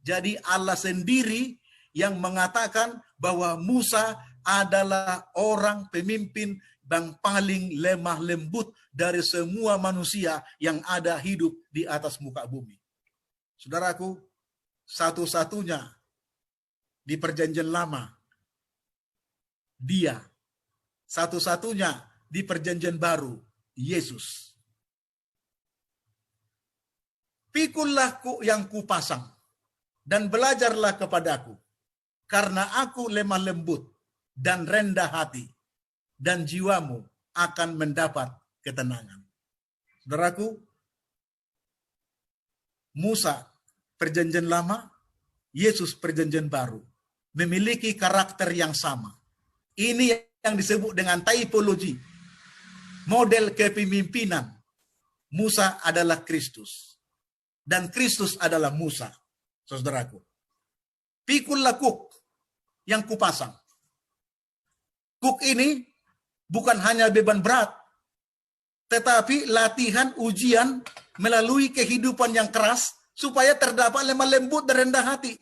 Jadi Allah sendiri yang mengatakan bahwa Musa adalah orang pemimpin yang paling lemah lembut dari semua manusia yang ada hidup di atas muka bumi. Saudaraku, satu-satunya di Perjanjian Lama, dia. Satu-satunya di Perjanjian Baru, Yesus. Pikullah yang kupasang, dan belajarlah kepadaku, karena aku lemah lembut dan rendah hati, dan jiwamu akan mendapat ketenangan. Saudaraku, Musa Perjanjian Lama, Yesus Perjanjian Baru memiliki karakter yang sama. Ini yang disebut dengan typologi, model kepemimpinan. Musa adalah Kristus dan Kristus adalah Musa. Saudaraku, pikullah kuk yang kupasang. Kuk ini bukan hanya beban berat, tetapi latihan ujian melalui kehidupan yang keras supaya terdapat lemah lembut dan rendah hati.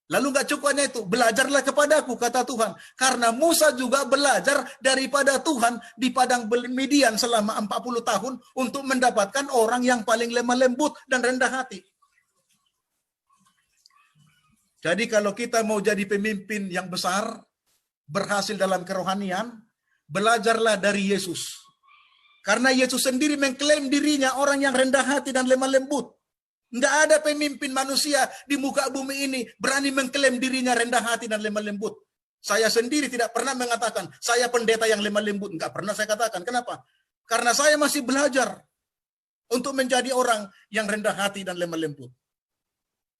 Lalu nggak cukupnya itu, belajarlah kepadaku, kata Tuhan. Karena Musa juga belajar daripada Tuhan di padang Midian selama 40 tahun untuk mendapatkan orang yang paling lemah lembut dan rendah hati. Jadi kalau kita mau jadi pemimpin yang besar, berhasil dalam kerohanian, belajarlah dari Yesus. Karena Yesus sendiri mengklaim dirinya orang yang rendah hati dan lemah lembut. Nggak ada pemimpin manusia di muka bumi ini berani mengklaim dirinya rendah hati dan lemah lembut. Saya sendiri tidak pernah mengatakan, saya pendeta yang lemah lembut. Nggak pernah saya katakan. Kenapa? Karena saya masih belajar untuk menjadi orang yang rendah hati dan lemah lembut.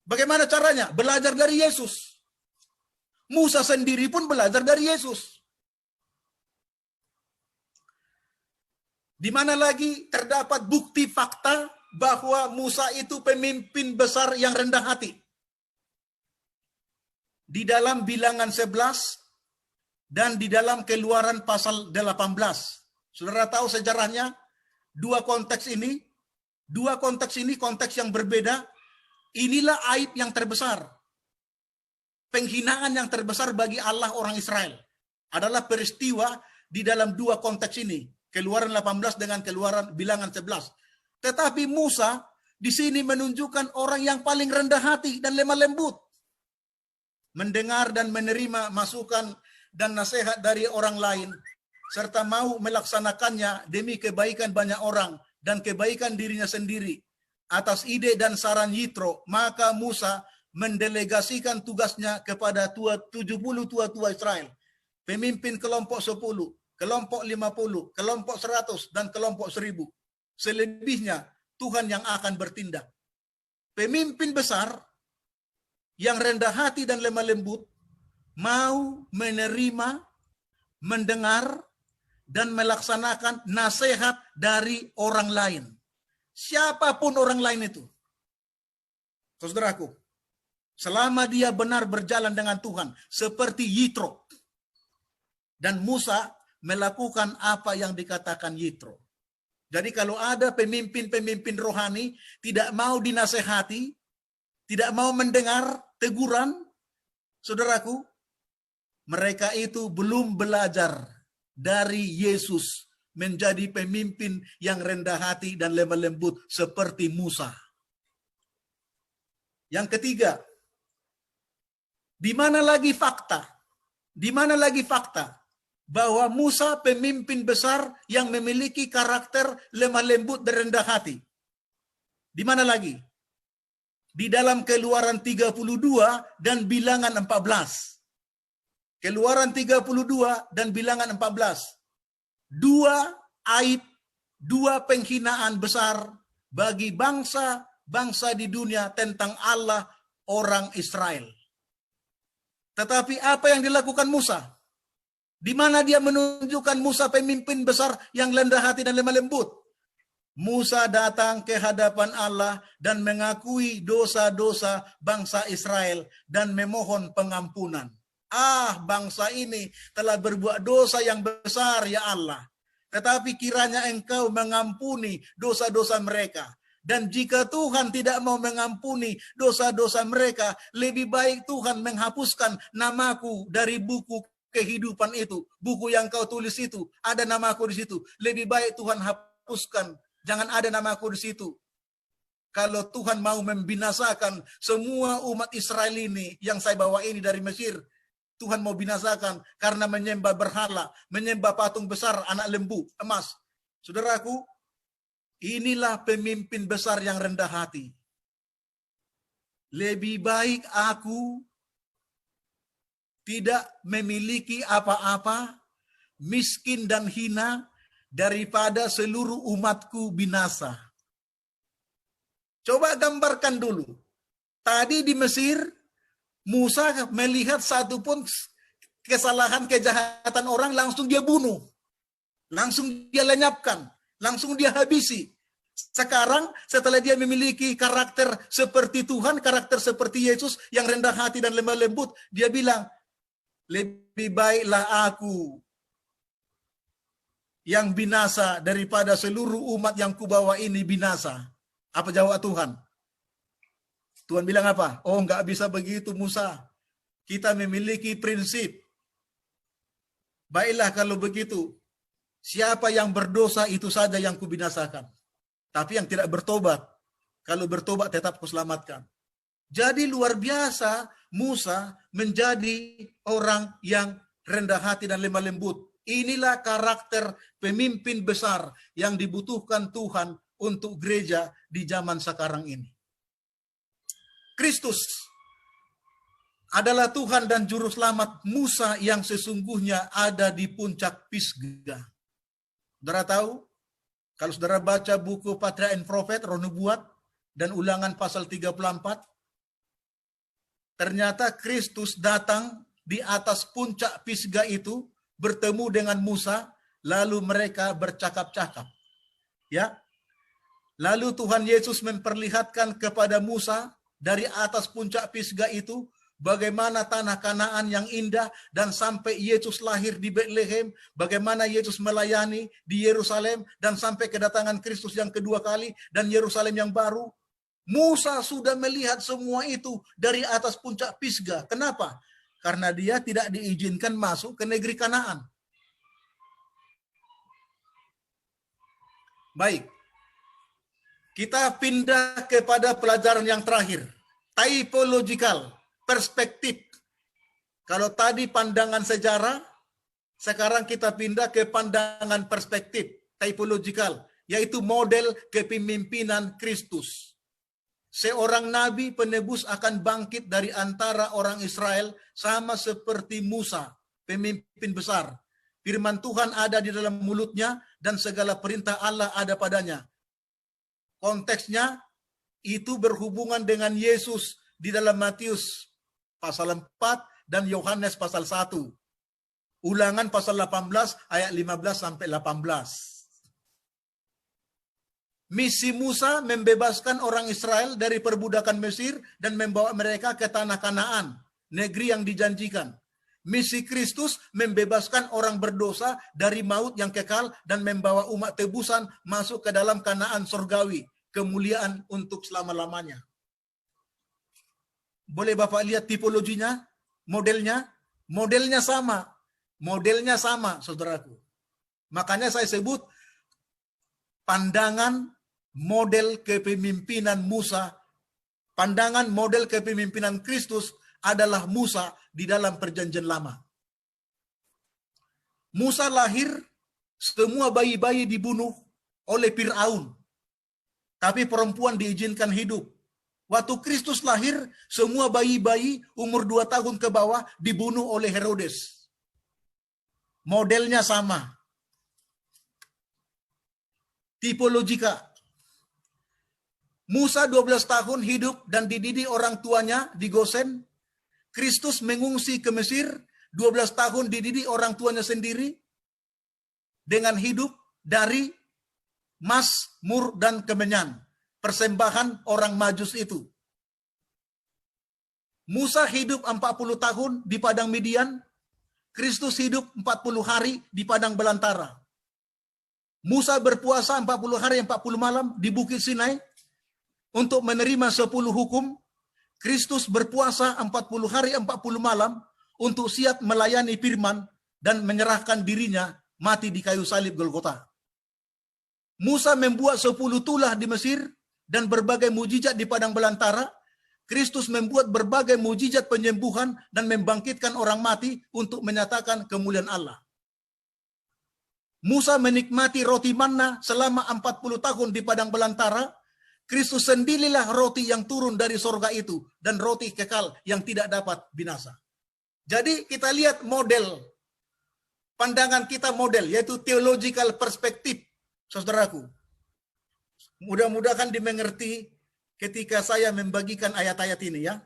Bagaimana caranya? Belajar dari Yesus. Musa sendiri pun belajar dari Yesus. Di mana lagi terdapat bukti fakta bahwa Musa itu pemimpin besar yang rendah hati? Di dalam Bilangan 11 dan di dalam Keluaran pasal 18. Saudara tahu sejarahnya? Dua konteks ini konteks yang berbeda. Inilah aib yang terbesar. Penghinaan yang terbesar bagi Allah orang Israel adalah peristiwa di dalam dua konteks ini. Keluaran 18 dengan Bilangan 11. Tetapi Musa di sini menunjukkan orang yang paling rendah hati dan lemah lembut. Mendengar dan menerima masukan dan nasihat dari orang lain, serta mau melaksanakannya demi kebaikan banyak orang dan kebaikan dirinya sendiri. Atas ide dan saran Yitro, maka Musa mendelegasikan tugasnya kepada 70 tua-tua Israel. Pemimpin kelompok 10, kelompok 50, kelompok 100, dan kelompok 1000. Selebihnya Tuhan yang akan bertindak. Pemimpin besar yang rendah hati dan lemah lembut mau menerima, mendengar, dan melaksanakan nasihat dari orang lain. Siapapun orang lain itu. Saudaraku, selama dia benar berjalan dengan Tuhan seperti Yitro. Dan Musa melakukan apa yang dikatakan Yitro. Jadi kalau ada pemimpin-pemimpin rohani tidak mau dinasehati, tidak mau mendengar teguran, Saudaraku, mereka itu belum belajar dari Yesus menjadi pemimpin yang rendah hati dan lemah lembut seperti Musa. Yang ketiga, di mana lagi fakta? Di mana lagi fakta bahwa Musa pemimpin besar yang memiliki karakter lemah lembut dan rendah hati? Di mana lagi? Di dalam Keluaran 32 dan Bilangan 14. Keluaran 32 dan Bilangan 14. Dua aib, dua penghinaan besar bagi bangsa di dunia tentang Allah orang Israel. Tetapi apa yang dilakukan Musa? Di mana dia menunjukkan Musa pemimpin besar yang rendah hati dan lemah lembut? Musa datang ke hadapan Allah dan mengakui dosa-dosa bangsa Israel dan memohon pengampunan. Bangsa ini telah berbuat dosa yang besar ya Allah. Tetapi kiranya Engkau mengampuni dosa-dosa mereka. Dan jika Tuhan tidak mau mengampuni dosa-dosa mereka, lebih baik Tuhan menghapuskan namaku dari buku kehidupan itu. Buku yang kau tulis itu, ada namaku di situ. Lebih baik Tuhan hapuskan, jangan ada namaku di situ. Kalau Tuhan mau membinasakan semua umat Israel ini yang saya bawa ini dari Mesir, Tuhan mau binasakan karena menyembah berhala, menyembah patung besar, anak lembu, emas. Saudaraku, inilah pemimpin besar yang rendah hati. Lebih baik aku tidak memiliki apa-apa, miskin dan hina, daripada seluruh umatku binasa. Coba gambarkan dulu. Tadi di Mesir, Musa melihat satu pun kesalahan, kejahatan orang, langsung dia bunuh. Langsung dia lenyapkan. Langsung dia habisi. Sekarang setelah dia memiliki karakter seperti Tuhan, karakter seperti Yesus yang rendah hati dan lemah lembut, dia bilang, lebih baiklah aku yang binasa daripada seluruh umat yang kubawa ini binasa. Apa jawab Tuhan? Tuhan bilang apa? Oh, nggak bisa begitu Musa. Kita memiliki prinsip. Baiklah kalau begitu. Siapa yang berdosa itu saja yang kubinasakan. Tapi yang tidak bertobat, kalau bertobat tetap kuselamatkan. Jadi luar biasa Musa menjadi orang yang rendah hati dan lemah lembut. Inilah karakter pemimpin besar yang dibutuhkan Tuhan untuk gereja di zaman sekarang ini. Kristus adalah Tuhan dan Juru Selamat Musa yang sesungguhnya ada di puncak Pisgah. Saudara tahu, kalau saudara baca buku Patriarch and Prophet, Roh Nubuat, dan Ulangan pasal 34, ternyata Kristus datang di atas puncak Pisgah itu, bertemu dengan Musa, lalu mereka bercakap-cakap. Ya, lalu Tuhan Yesus memperlihatkan kepada Musa dari atas puncak Pisgah itu, bagaimana tanah Kanaan yang indah, dan sampai Yesus lahir di Bethlehem, bagaimana Yesus melayani di Yerusalem, dan sampai kedatangan Kristus yang kedua kali, dan Yerusalem yang baru. Musa sudah melihat semua itu dari atas puncak Pisgah. Kenapa? Karena dia tidak diizinkan masuk ke negeri Kanaan. Baik. Kita pindah kepada pelajaran yang terakhir. Typological, perspektif. Kalau tadi pandangan sejarah, sekarang kita pindah ke pandangan perspektif, typological, yaitu model kepemimpinan Kristus. Seorang nabi penebus akan bangkit dari antara orang Israel sama seperti Musa, pemimpin besar. Firman Tuhan ada di dalam mulutnya dan segala perintah Allah ada padanya. Konteksnya itu berhubungan dengan Yesus di dalam Matius pasal 4 dan Yohanes pasal 1. Ulangan pasal 18 ayat 15 sampai 18. Misi Musa membebaskan orang Israel dari perbudakan Mesir dan membawa mereka ke tanah Kanaan, negeri yang dijanjikan. Misi Kristus membebaskan orang berdosa dari maut yang kekal dan membawa umat tebusan masuk ke dalam Kanaan surgawi, kemuliaan untuk selama-lamanya. Boleh Bapak lihat tipologinya? modelnya sama. Modelnya sama, saudaraku. Makanya saya sebut pandangan model kepemimpinan Musa, pandangan model kepemimpinan Kristus adalah Musa di dalam perjanjian lama. Musa lahir, semua bayi-bayi dibunuh oleh Fir'aun. Tapi perempuan diizinkan hidup. Waktu Kristus lahir, semua bayi-bayi umur 2 tahun ke bawah dibunuh oleh Herodes. Modelnya sama. Tipologika. Musa 12 tahun hidup dan dididik orang tuanya di Gosen. Kristus mengungsi ke Mesir, 12 tahun dididik orang tuanya sendiri dengan hidup dari mas, mur, dan kemenyan. Persembahan orang Majus itu. Musa hidup 40 tahun di padang Midian. Kristus hidup 40 hari di padang belantara. Musa berpuasa 40 hari 40 malam di Bukit Sinai untuk menerima 10 hukum. Kristus berpuasa 40 hari 40 malam untuk siap melayani firman dan menyerahkan dirinya mati di kayu salib Golgota. Musa membuat 10 tulah di Mesir dan berbagai mujizat di padang belantara. Kristus membuat berbagai mujizat penyembuhan dan membangkitkan orang mati untuk menyatakan kemuliaan Allah. Musa menikmati roti manna selama 40 tahun di padang belantara. Kristus sendirilah roti yang turun dari sorga itu dan roti kekal yang tidak dapat binasa. Jadi kita lihat model, pandangan kita model, yaitu theological perspective, saudaraku. Mudah-mudahan dimengerti ketika saya membagikan ayat-ayat ini ya.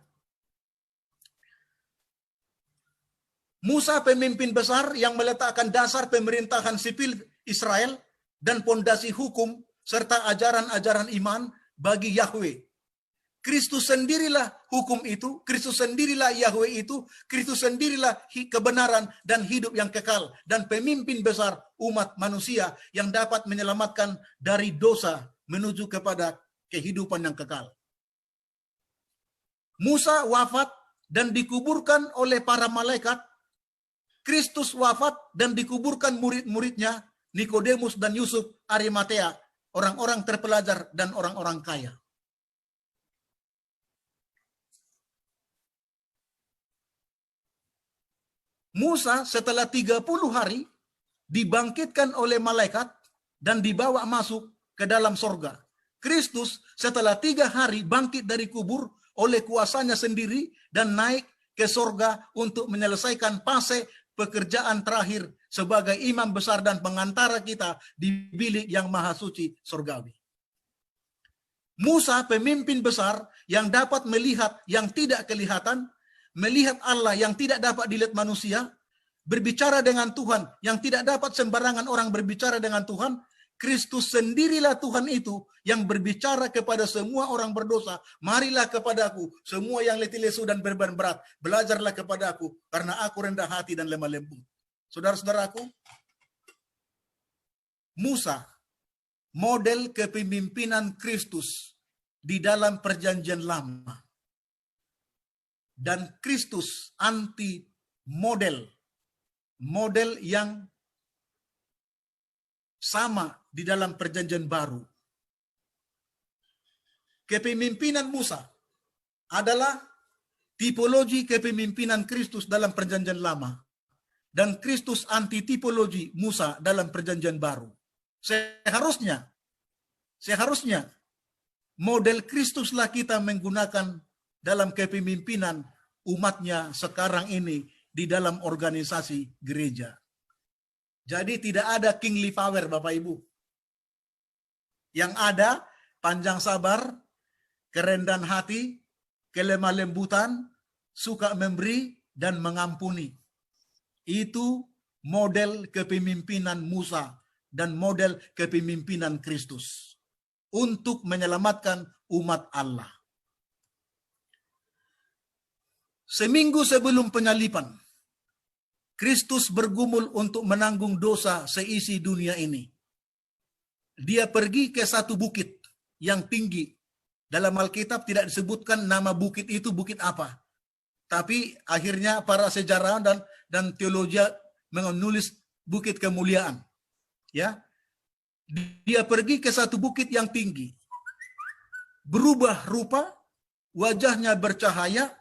Musa pemimpin besar yang meletakkan dasar pemerintahan sipil Israel dan pondasi hukum serta ajaran-ajaran iman bagi Yahweh. Kristus sendirilah hukum itu, Kristus sendirilah Yahweh itu, Kristus sendirilah kebenaran dan hidup yang kekal dan pemimpin besar umat manusia yang dapat menyelamatkan dari dosa menuju kepada kehidupan yang kekal. Musa wafat dan dikuburkan oleh para malaikat. Kristus wafat dan dikuburkan murid-muridnya Nikodemus dan Yusuf Arimatea, orang-orang terpelajar dan orang-orang kaya. Musa setelah 30 hari dibangkitkan oleh malaikat dan dibawa masuk ke dalam sorga. Kristus setelah 3 hari bangkit dari kubur oleh kuasanya sendiri dan naik ke sorga untuk menyelesaikan fase pekerjaan terakhir sebagai imam besar dan pengantara kita di bilik yang maha suci sorgawi. Musa pemimpin besar yang dapat melihat yang tidak kelihatan, melihat Allah yang tidak dapat dilihat manusia, berbicara dengan Tuhan yang tidak dapat sembarangan orang berbicara dengan Tuhan. Kristus sendirilah Tuhan itu yang berbicara kepada semua orang berdosa. Marilah kepadaku, semua yang letih lesu dan beban berat. Belajarlah kepadaku, karena aku rendah hati dan lemah lembut. Saudara-saudaraku, Musa, model kepemimpinan Kristus di dalam perjanjian lama. Dan Kristus anti model yang sama di dalam perjanjian baru. Kepemimpinan Musa adalah tipologi kepemimpinan Kristus dalam perjanjian lama. Dan Kristus anti tipologi Musa dalam perjanjian baru. Seharusnya model Kristuslah kita menggunakan dalam kepemimpinan umatnya sekarang ini di dalam organisasi gereja. Jadi tidak ada kingly power, Bapak Ibu. Yang ada panjang sabar, kerendahan hati, kelemah lembutan, suka memberi dan mengampuni. Itu model kepemimpinan Musa dan model kepemimpinan Kristus untuk menyelamatkan umat Allah. Seminggu sebelum penyaliban, Kristus bergumul untuk menanggung dosa seisi dunia ini. Dia pergi ke satu bukit yang tinggi. Dalam Alkitab tidak disebutkan nama bukit itu bukit apa. Tapi akhirnya para sejarawan dan teologi menulis Bukit Kemuliaan. Ya, dia pergi ke satu bukit yang tinggi, berubah rupa, wajahnya bercahaya,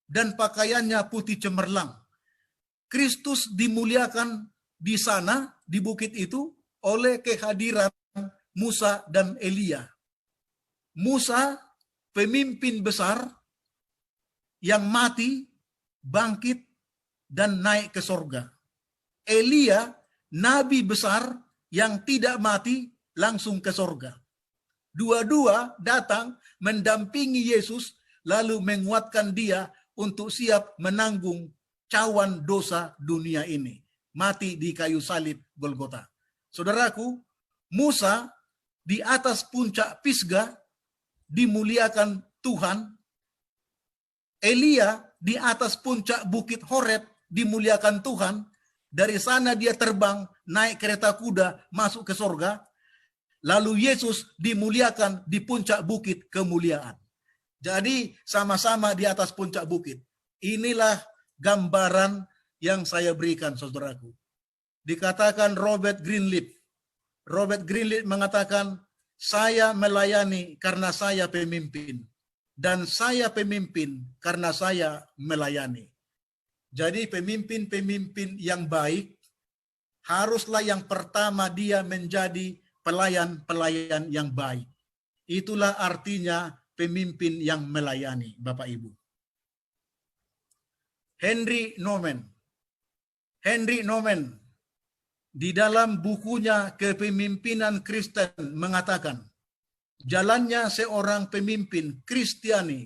dan pakaiannya putih cemerlang. Kristus dimuliakan di sana, di bukit itu, oleh kehadiran Musa dan Elia. Musa, pemimpin besar yang mati, bangkit, dan naik ke sorga. Elia, nabi besar yang tidak mati, langsung ke sorga. Dua-dua datang mendampingi Yesus, lalu menguatkan dia untuk siap menanggung cawan dosa dunia ini. Mati di kayu salib Golgota. Saudaraku, Musa di atas puncak Pisgah dimuliakan Tuhan. Elia di atas puncak bukit Horeb dimuliakan Tuhan. Dari sana dia terbang, naik kereta kuda, masuk ke sorga. Lalu Yesus dimuliakan di puncak bukit kemuliaan. Jadi sama-sama di atas puncak bukit. Inilah gambaran yang saya berikan, saudaraku. Dikatakan Robert Greenleaf. Robert Greenleaf mengatakan, saya melayani karena saya pemimpin. Dan saya pemimpin karena saya melayani. Jadi pemimpin-pemimpin yang baik, haruslah yang pertama dia menjadi pelayan-pelayan yang baik. Itulah artinya pemimpin yang melayani, Bapak Ibu. Henry Nouwen di dalam bukunya Kepemimpinan Kristen mengatakan, jalannya seorang pemimpin Kristiani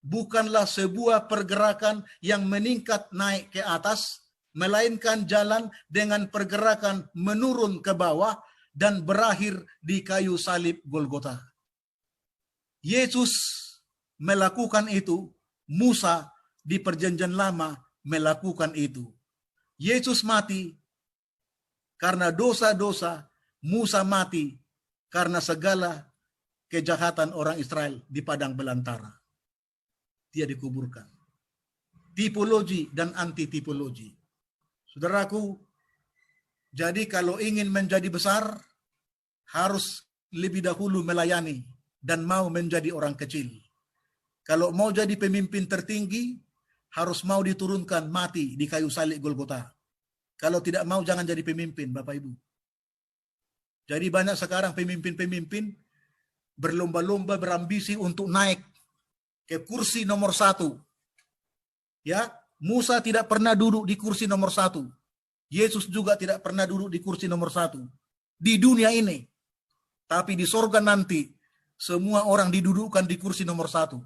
bukanlah sebuah pergerakan yang meningkat naik ke atas, melainkan jalan dengan pergerakan menurun ke bawah dan berakhir di kayu salib Golgota. Yesus melakukan itu, Musa di Perjanjian Lama melakukan itu. Yesus mati karena dosa-dosa, Musa mati karena segala kejahatan orang Israel di padang belantara. Dia dikuburkan. Tipologi dan anti-tipologi. Saudaraku, jadi kalau ingin menjadi besar, harus lebih dahulu melayani dan mau menjadi orang kecil. Kalau mau jadi pemimpin tertinggi, harus mau diturunkan mati di kayu salib Golgota. Kalau tidak mau, jangan jadi pemimpin, Bapak Ibu. Jadi banyak sekarang pemimpin-pemimpin berlomba-lomba berambisi untuk naik ke kursi nomor 1. Ya, Musa tidak pernah duduk di kursi nomor 1. Yesus juga tidak pernah duduk di kursi nomor 1. Di dunia ini. Tapi di sorga nanti, semua orang didudukkan di kursi nomor 1.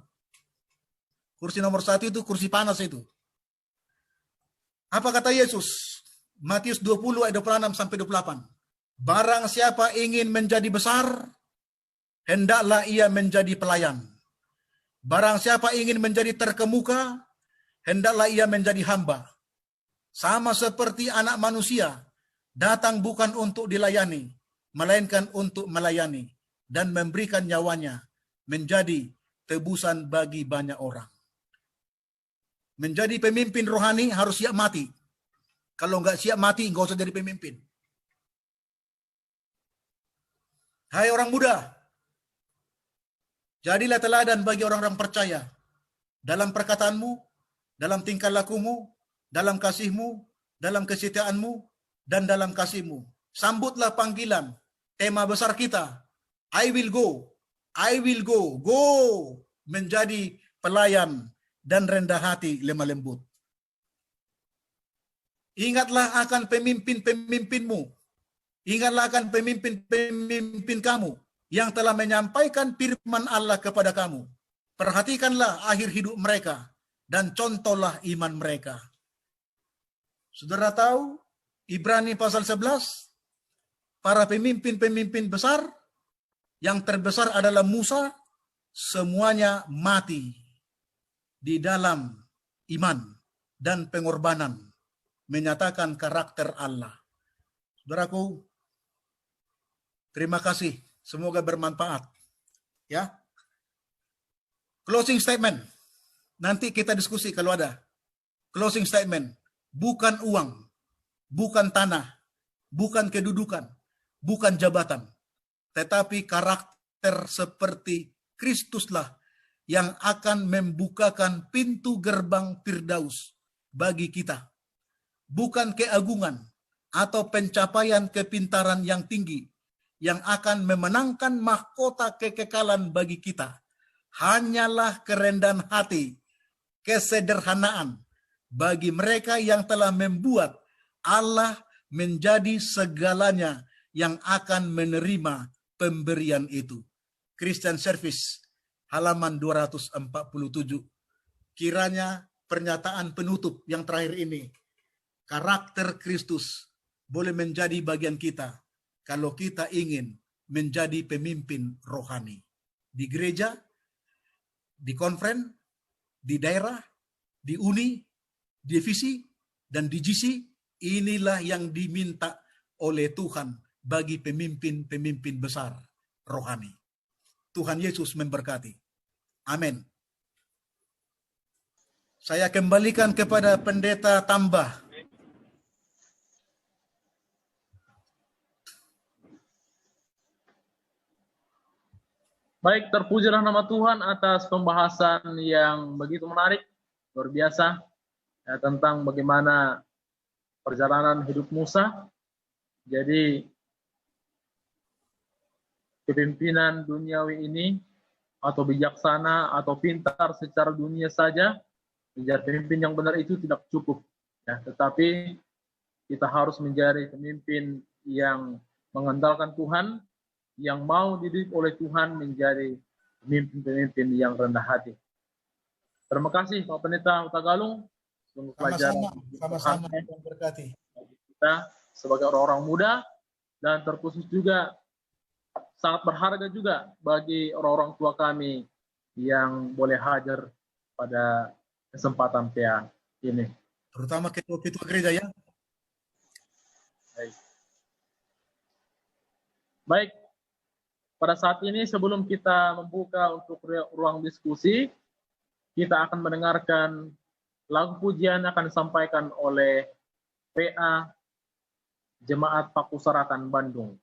Kursi nomor 1 itu kursi panas itu. Apa kata Yesus? Matius 20 ayat 26 sampai 28. Barang siapa ingin menjadi besar, hendaklah ia menjadi pelayan. Barang siapa ingin menjadi terkemuka, hendaklah ia menjadi hamba. Sama seperti anak manusia, datang bukan untuk dilayani, melainkan untuk melayani dan memberikan nyawanya menjadi tebusan bagi banyak orang. Menjadi pemimpin rohani harus siap mati. Kalau nggak siap mati, nggak usah jadi pemimpin. Hai orang muda, jadilah teladan bagi orang-orang percaya dalam perkataanmu, dalam tingkah lakumu, dalam kasihmu, dalam kesetiaanmu, dan dalam kasihmu. Sambutlah panggilan, tema besar kita, I will go, I will go, go menjadi pelayan dan rendah hati, lemah lembut. Ingatlah akan pemimpin-pemimpinmu. Ingatlah akan pemimpin-pemimpin kamu yang telah menyampaikan firman Allah kepada kamu. Perhatikanlah akhir hidup mereka dan contohlah iman mereka. Saudara tahu, Ibrani pasal 11, para pemimpin-pemimpin besar, yang terbesar adalah Musa, semuanya mati di dalam iman dan pengorbanan, menyatakan karakter Allah. Saudaraku, terima kasih. Semoga bermanfaat. Ya. Closing statement Nanti kita diskusi kalau ada. Closing statement. Bukan uang, bukan tanah, bukan kedudukan, bukan jabatan. Tetapi karakter seperti Kristuslah yang akan membukakan pintu gerbang Firdaus bagi kita. Bukan keagungan atau pencapaian kepintaran yang tinggi yang akan memenangkan mahkota kekekalan bagi kita. Hanyalah kerendahan hati, kesederhanaan bagi mereka yang telah membuat Allah menjadi segalanya yang akan menerima pemberian itu. Christian Service, halaman 247. Kiranya pernyataan penutup yang terakhir ini, karakter Kristus boleh menjadi bagian kita kalau kita ingin menjadi pemimpin rohani. Di gereja, di konferen, di daerah, di uni, di divisi, dan di GC, inilah yang diminta oleh Tuhan bagi pemimpin-pemimpin besar rohani. Tuhan Yesus memberkati. Amin. Saya kembalikan kepada Pendeta Tambah.
Baik, terpujilah nama Tuhan atas pembahasan yang begitu menarik, luar biasa, ya, tentang bagaimana perjalanan hidup Musa. Jadi, kepemimpinan duniawi ini, atau bijaksana, atau pintar secara dunia saja, menjadi pemimpin yang benar itu tidak cukup. Ya, tetapi kita harus menjadi pemimpin yang mengandalkan Tuhan, yang mau dididik oleh Tuhan menjadi pemimpin-pemimpin yang rendah hati. Terima kasih Pak Pendeta Utagalung untuk pelajaran
Sama-sama Tuhan berkati.
kita sebagai orang-orang muda, dan terkhusus juga sangat berharga juga bagi orang-orang tua kami yang boleh hadir pada kesempatan PA ini.
Terutama ketua-ketua gereja ya.
Baik, pada saat ini sebelum kita membuka untuk ruang diskusi, kita akan mendengarkan lagu pujian akan disampaikan oleh PA Jemaat Pakusarakan Bandung.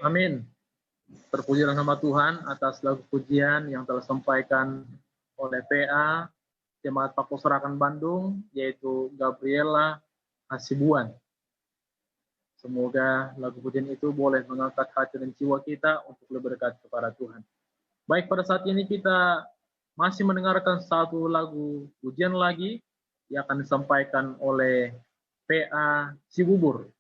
Amin. Terpujilah nama Tuhan atas lagu pujian yang telah disampaikan oleh PA Jemaat Pakuserakan Bandung, yaitu Gabriela Hasibuan. Semoga lagu pujian itu boleh mengangkat hati dan jiwa kita untuk lebih dekat kepada Tuhan. Baik, pada saat ini kita masih mendengarkan satu lagu pujian lagi yang akan disampaikan oleh PA Cibubur.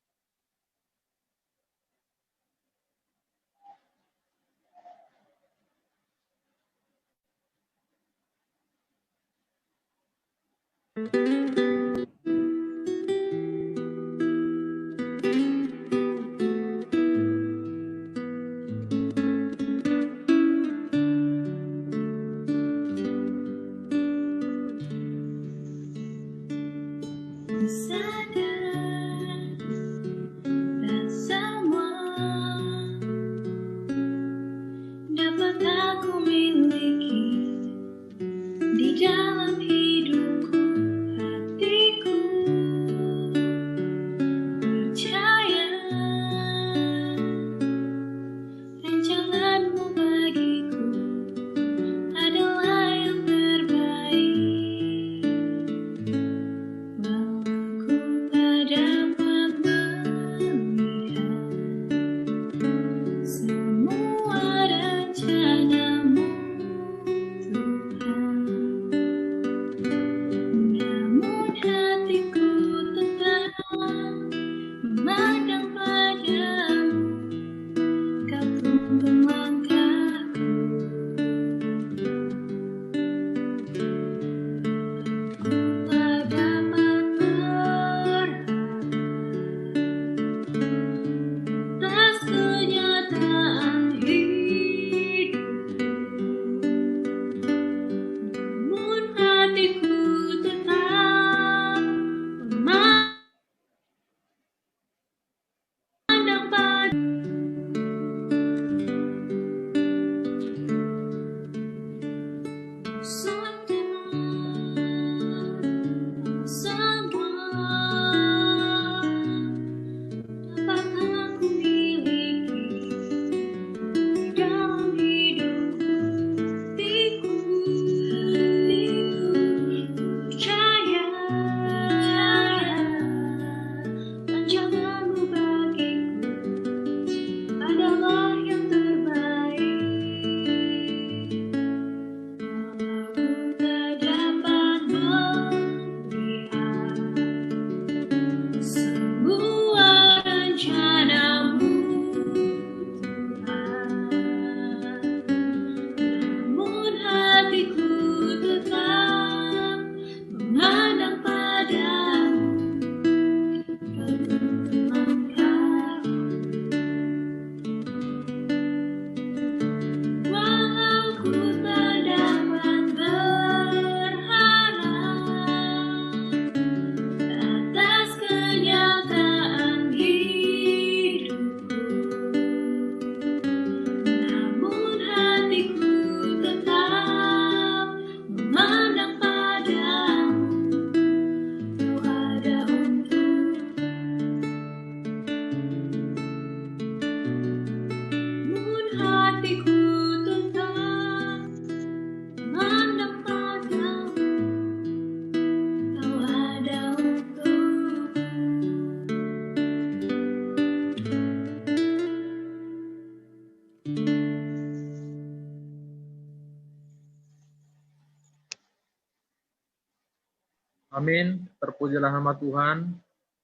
Amin. Terpujilah nama Tuhan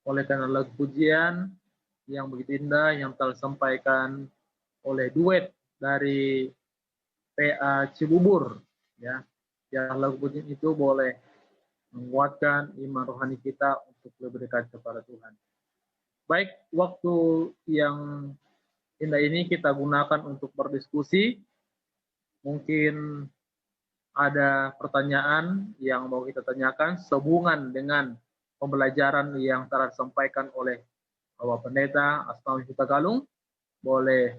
oleh karena lagu pujian yang begitu indah yang telah disampaikan oleh duet dari PA Cibubur, ya. Yang lagu pujian itu boleh menguatkan iman rohani kita untuk lebih dekat kepada Tuhan. Baik, waktu yang indah ini kita gunakan untuk berdiskusi. Mungkin ada pertanyaan yang mau kita tanyakan sehubungan dengan pembelajaran yang telah disampaikan oleh Bapak Pendeta Asnawi Hutagalung. Boleh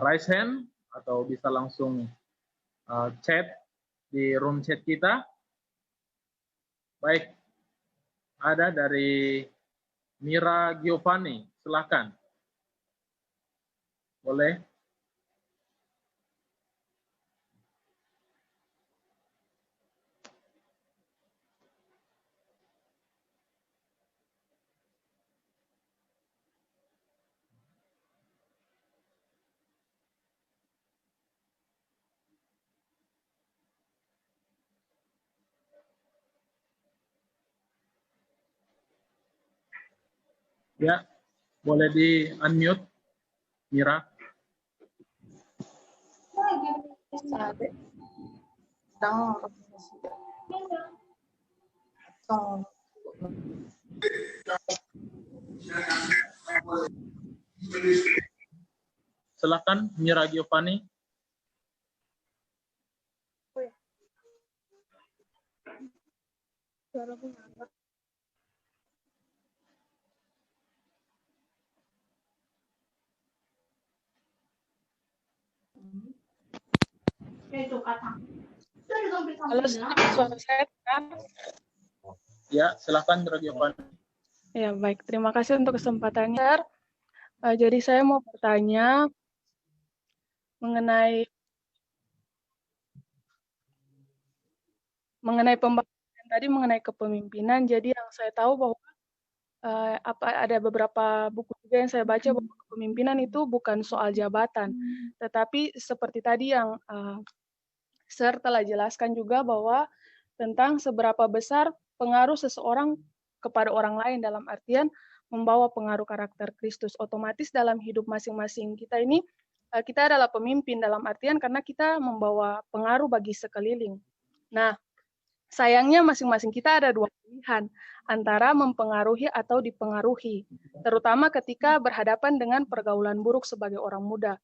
raise hand atau bisa langsung chat di room chat kita. Baik, ada dari Mira Giovanni, silakan. Boleh? Ya, boleh di-unmute, Mira.
Sabi. Tang. Tang.
Silakan, Mira Giovanni.
Halo, suara saya kan?
Ya, silakan Mira Giovanni.
Ya, baik. Terima kasih untuk kesempatannya, Sir. Jadi saya mau bertanya mengenai pembahasan tadi mengenai kepemimpinan. Jadi yang saya tahu bahwa ada beberapa buku juga yang saya baca bahwa kepemimpinan itu bukan soal jabatan, tetapi seperti tadi yang Sir telah jelaskan juga bahwa tentang seberapa besar pengaruh seseorang kepada orang lain dalam artian membawa pengaruh karakter Kristus. Otomatis dalam hidup masing-masing kita ini, kita adalah pemimpin dalam artian karena kita membawa pengaruh bagi sekeliling. Nah, sayangnya masing-masing kita ada dua pilihan, antara mempengaruhi atau dipengaruhi, terutama ketika berhadapan dengan pergaulan buruk sebagai orang muda.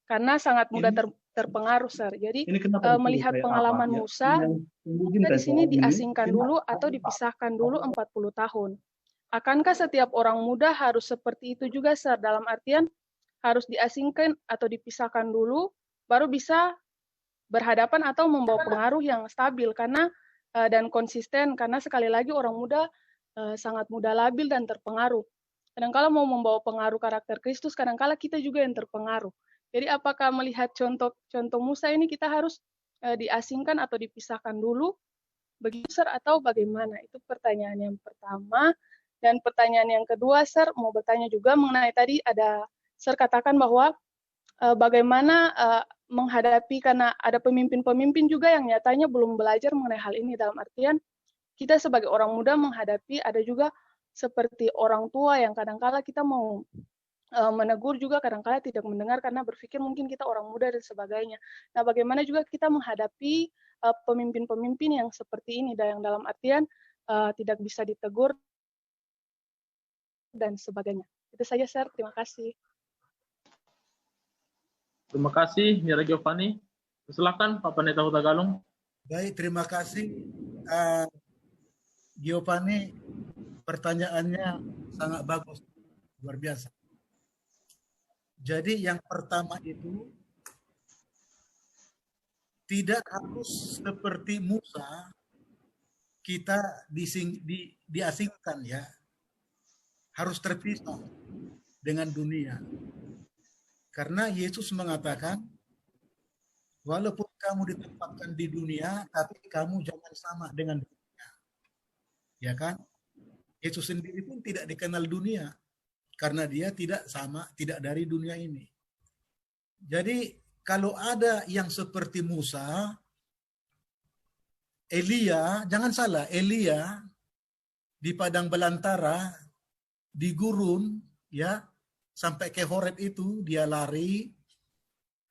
Karena sangat mudah terpengaruh, Sir. Jadi melihat pengalaman Musa, kita di sini diasingkan dulu atau dipisahkan dulu 40 tahun. Akankah setiap orang muda harus seperti itu juga, Sir? Dalam artian harus diasingkan atau dipisahkan dulu, baru bisa berhadapan atau membawa pengaruh yang stabil karena dan konsisten. Karena sekali lagi orang muda sangat mudah labil dan terpengaruh. Kadangkala mau membawa pengaruh karakter Kristus, kadangkala kita juga yang terpengaruh. Jadi apakah melihat contoh Musa ini kita harus diasingkan atau dipisahkan dulu begitu, Sir, atau bagaimana? Itu pertanyaan yang pertama. Dan pertanyaan yang kedua, Sir, mau bertanya juga mengenai tadi ada Sir katakan bahwa bagaimana menghadapi, karena ada pemimpin-pemimpin juga yang nyatanya belum belajar mengenai hal ini, dalam artian kita sebagai orang muda menghadapi, ada juga seperti orang tua yang kadangkala kita mau menegur juga kadangkala tidak mendengar karena berpikir mungkin kita orang muda dan sebagainya. Nah, bagaimana juga kita menghadapi pemimpin-pemimpin yang seperti ini, yang dalam artian tidak bisa ditegur dan sebagainya. Itu saja, Sir. Terima kasih.
Terima kasih, Mira Giovanni. Silakan, Pak Pendeta Hutagalung.
Baik, terima kasih. Giovanni, pertanyaannya sangat bagus, luar biasa. Jadi yang pertama itu tidak harus seperti Musa kita diasingkan ya, harus terpisah dengan dunia. Karena Yesus mengatakan, walaupun kamu ditempatkan di dunia, tapi kamu jangan sama dengan dunia. Ya kan? Yesus sendiri pun tidak dikenal dunia. Karena dia tidak sama, tidak dari dunia ini. Jadi kalau ada yang seperti Musa, Elia, jangan salah, Elia di padang belantara, di gurun, ya, sampai ke Horeb itu dia lari.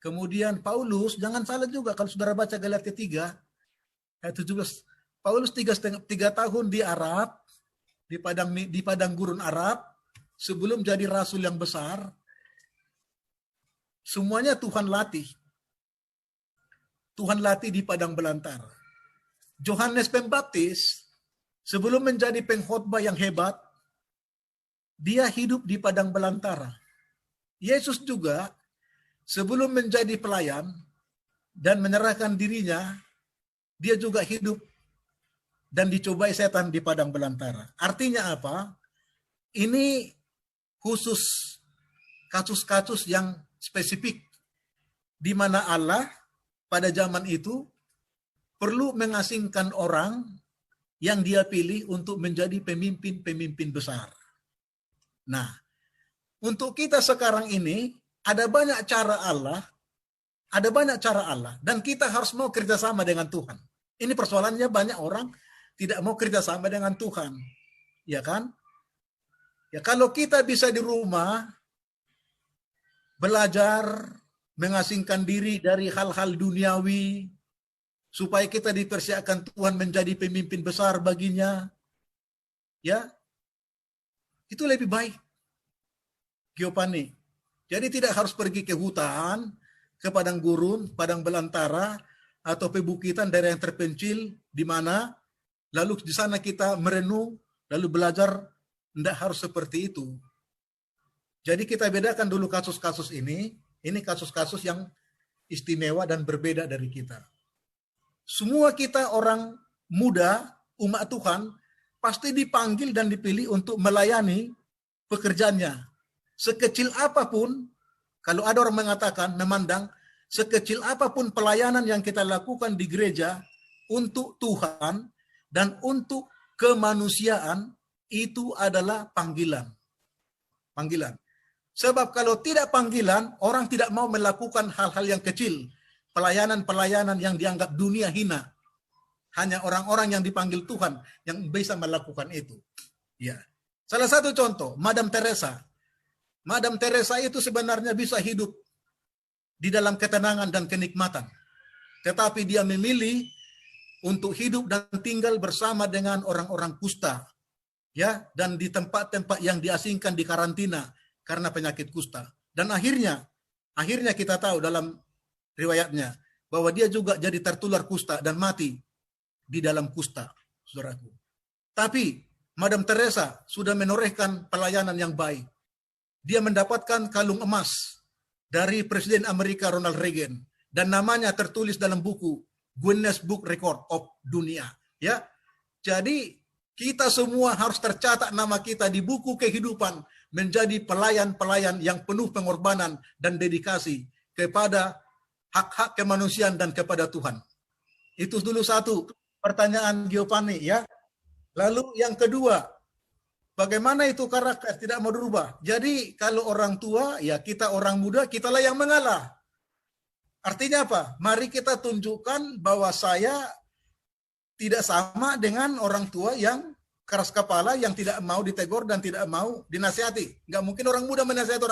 Kemudian Paulus, jangan salah juga kalau saudara baca Galatia 3 ayat 17, Paulus 3 tahun di Arab, di padang gurun Arab, sebelum jadi rasul yang besar. Semuanya Tuhan latih. Tuhan latih di padang belantara. Yohanes Pembaptis sebelum menjadi pengkhotbah yang hebat, dia hidup di padang belantara. Yesus juga sebelum menjadi pelayan dan menyerahkan dirinya, dia juga hidup dan dicobai setan di padang belantara. Artinya apa? Ini khusus kasus-kasus yang spesifik di mana Allah pada zaman itu perlu mengasingkan orang yang dia pilih untuk menjadi pemimpin-pemimpin besar. Nah, untuk kita sekarang ini ada banyak cara Allah, dan kita harus mau kerjasama dengan Tuhan. Ini persoalannya, banyak orang tidak mau kerjasama dengan Tuhan, ya kan? Ya, kalau kita bisa di rumah belajar mengasingkan diri dari hal-hal duniawi, supaya kita dipersiapkan Tuhan menjadi pemimpin besar baginya, ya, itu lebih baik, Giovanni. Jadi tidak harus pergi ke hutan, ke padang gurun, padang belantara, atau pebukitan daerah yang terpencil, di mana lalu di sana kita merenung, lalu belajar. Tidak harus seperti itu. Jadi kita bedakan dulu kasus-kasus ini kasus-kasus yang istimewa dan berbeda dari kita. Semua kita orang muda, umat Tuhan, pasti dipanggil dan dipilih untuk melayani pekerjaannya. Sekecil apapun, kalau ada orang mengatakan, memandang, sekecil apapun pelayanan yang kita lakukan di gereja untuk Tuhan dan untuk kemanusiaan, itu adalah panggilan. Panggilan. Sebab kalau tidak panggilan, orang tidak mau melakukan hal-hal yang kecil. Pelayanan-pelayanan yang dianggap dunia hina. Hanya orang-orang yang dipanggil Tuhan yang bisa melakukan itu. Ya. Salah satu contoh, Madam Teresa. Madam Teresa itu sebenarnya bisa hidup di dalam ketenangan dan kenikmatan. Tetapi dia memilih untuk hidup dan tinggal bersama dengan orang-orang kusta. Ya, dan di tempat-tempat yang diasingkan, di karantina karena penyakit kusta. Dan akhirnya kita tahu dalam riwayatnya bahwa dia juga jadi tertular kusta dan mati di dalam kusta, saudaraku. Tapi Madam Teresa sudah menorehkan pelayanan yang baik. Dia mendapatkan kalung emas dari Presiden Amerika Ronald Reagan dan namanya tertulis dalam buku Guinness Book Record of Dunia. Ya, jadi kita semua harus tercatat nama kita di buku kehidupan menjadi pelayan-pelayan yang penuh pengorbanan dan dedikasi kepada hak-hak kemanusiaan dan kepada Tuhan. Itu dulu satu pertanyaan Giovanni, ya. Lalu yang kedua, bagaimana itu karakter tidak mau berubah? Jadi kalau orang tua, ya kita orang muda, kitalah yang mengalah. Artinya apa? Mari kita tunjukkan bahwa saya tidak sama dengan orang tua yang keras kepala, yang tidak mau ditegur dan tidak mau dinasihati. Nggak mungkin orang muda menasihati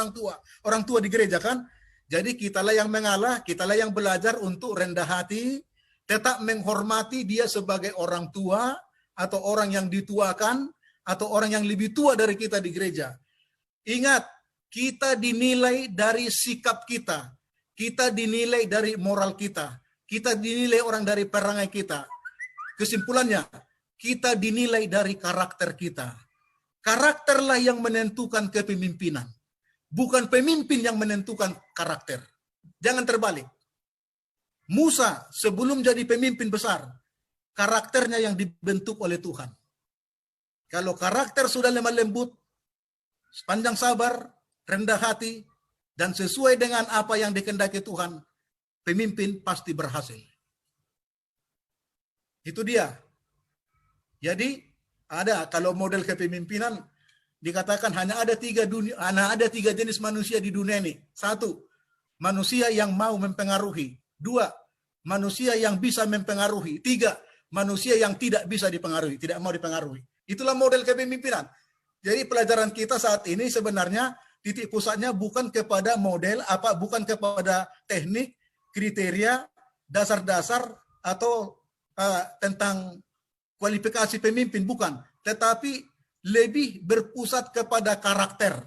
orang tua di gereja kan. Jadi kitalah yang mengalah, kitalah yang belajar untuk rendah hati, tetap menghormati dia sebagai orang tua atau orang yang dituakan atau orang yang lebih tua dari kita di gereja. Ingat, kita dinilai dari sikap kita, kita dinilai dari moral kita dinilai orang dari perangai kita. Kesimpulannya, kita dinilai dari karakter kita. Karakterlah yang menentukan kepemimpinan. Bukan pemimpin yang menentukan karakter. Jangan terbalik. Musa sebelum jadi pemimpin besar, karakternya yang dibentuk oleh Tuhan. Kalau karakter sudah lemah lembut, panjang sabar, rendah hati, dan sesuai dengan apa yang dikehendaki Tuhan, pemimpin pasti berhasil. Itu dia. Jadi kalau model kepemimpinan dikatakan hanya ada tiga jenis manusia di dunia ini. Satu, manusia yang mau mempengaruhi. Dua, manusia yang bisa mempengaruhi. Tiga, manusia yang tidak bisa dipengaruhi, tidak mau dipengaruhi. Itulah model kepemimpinan. Jadi pelajaran kita saat ini sebenarnya titik pusatnya bukan kepada model, bukan kepada teknik, kriteria, dasar-dasar atau tentang kualifikasi pemimpin, bukan. Tetapi lebih berpusat kepada karakter,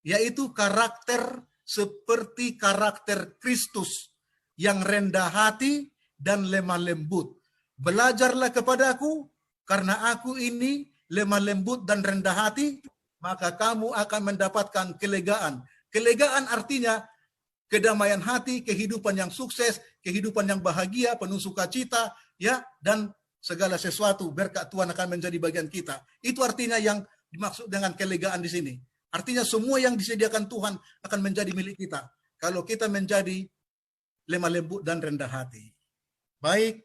yaitu karakter seperti karakter Kristus yang rendah hati dan lemah lembut. Belajarlah kepadaku, karena aku ini lemah lembut dan rendah hati, maka kamu akan mendapatkan kelegaan. Kelegaan artinya kedamaian hati, kehidupan yang sukses, kehidupan yang bahagia, penuh sukacita, ya, dan segala sesuatu berkat Tuhan akan menjadi bagian kita. Itu artinya yang dimaksud dengan kelegaan di sini. Artinya semua yang disediakan Tuhan akan menjadi milik kita. kalau kita menjadi lemah lembut dan rendah hati. Baik,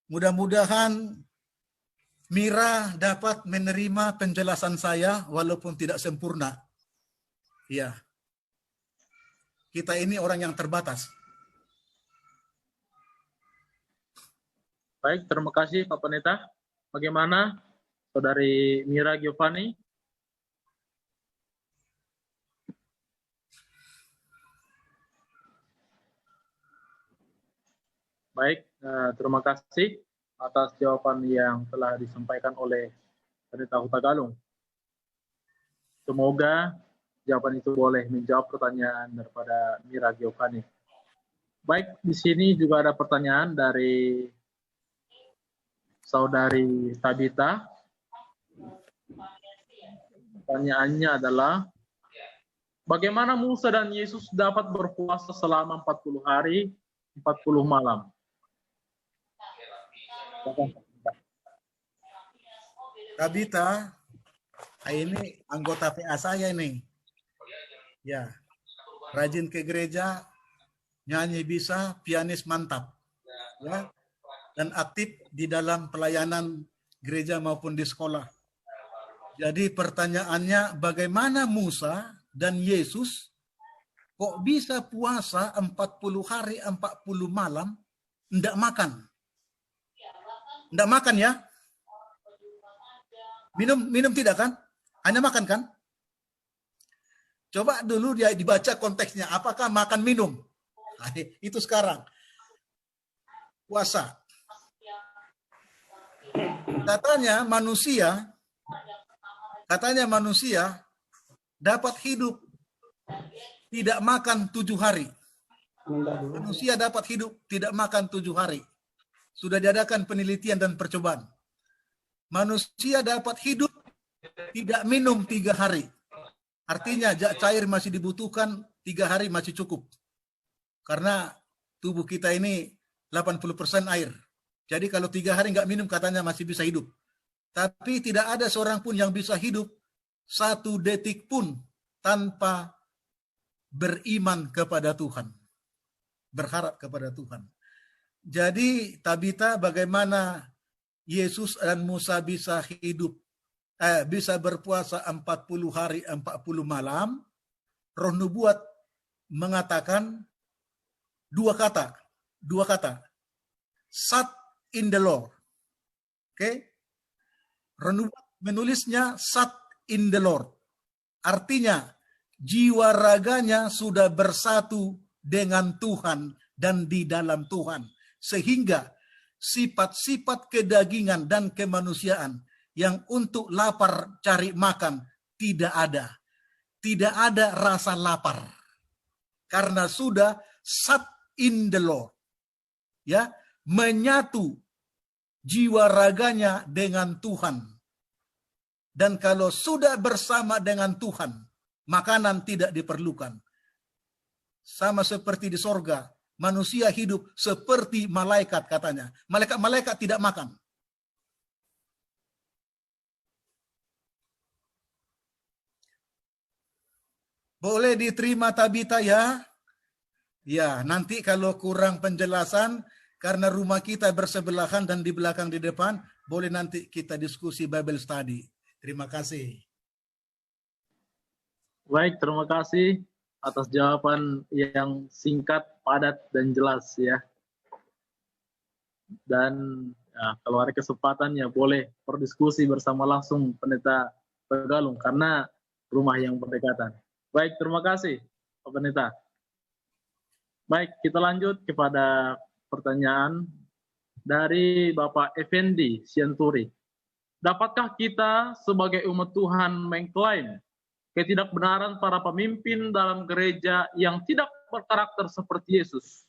mudah-mudahan Mira dapat menerima penjelasan saya walaupun tidak sempurna. Ya, kita ini orang yang terbatas.
Baik, terima kasih Pak Pendeta. Bagaimana Saudari Mira Giovanni? Baik, terima kasih atas jawaban yang telah disampaikan oleh Pendeta Huta Galung. Semoga jawaban itu boleh menjawab pertanyaan daripada Mira Giovanni. Baik, di sini juga ada pertanyaan dari Saudari Tabita. Pertanyaannya adalah, bagaimana Musa dan Yesus dapat berpuasa selama 40 hari, 40 malam?
Tabita, ini anggota PA saya ini. Ya, rajin ke gereja, nyanyi bisa, pianis mantap. Ya, dan aktif di dalam pelayanan gereja maupun di sekolah. Jadi pertanyaannya, bagaimana Musa dan Yesus kok bisa puasa 40 hari, 40 malam, enggak makan? Enggak makan ya? Minum tidak kan? Hanya makan kan? Coba dulu dia dibaca konteksnya, apakah makan minum? Nah, itu sekarang. Puasa. Katanya manusia dapat hidup tidak makan 7 hari. Manusia dapat hidup tidak makan 7 hari. Sudah diadakan penelitian dan percobaan. Manusia dapat hidup tidak minum 3 hari. Artinya zat cair masih dibutuhkan, 3 hari masih cukup. Karena tubuh kita ini 80% air. Jadi kalau 3 hari nggak minum katanya masih bisa hidup. Tapi tidak ada seorang pun yang bisa hidup 1 detik pun tanpa beriman kepada Tuhan. Berharap kepada Tuhan. Jadi Tabita, bagaimana Yesus dan Musa bisa hidup, bisa berpuasa 40 hari 40 malam? Roh Nubuat mengatakan 2 kata. Sat in the Lord. Oke? Roh Nubuat menulisnya sat in the Lord. Artinya jiwa raganya sudah bersatu dengan Tuhan dan di dalam Tuhan. Sehingga sifat-sifat kedagingan dan kemanusiaan yang untuk lapar cari makan tidak ada. Tidak ada rasa lapar. Karena sudah sat in the Lord. Ya, menyatu jiwa raganya dengan Tuhan. Dan kalau sudah bersama dengan Tuhan, makanan tidak diperlukan. Sama seperti di sorga, manusia hidup seperti malaikat katanya. Malaikat tidak makan. Boleh diterima Tabita ya? Ya, nanti kalau kurang penjelasan, karena rumah kita bersebelahan dan di belakang di depan, boleh nanti kita diskusi Bible study. Terima kasih.
Baik, terima kasih atas jawaban yang singkat, padat, dan jelas ya. Dan ya, kalau ada kesempatan ya boleh berdiskusi bersama langsung Pendeta Tegalung karena rumah yang berdekatan. Baik, terima kasih Pak Pendeta. Baik, kita lanjut kepada pertanyaan dari Bapak Effendi Sianturi. Dapatkah kita sebagai umat Tuhan mengklaim ketidakbenaran para pemimpin dalam gereja yang tidak berkarakter seperti Yesus?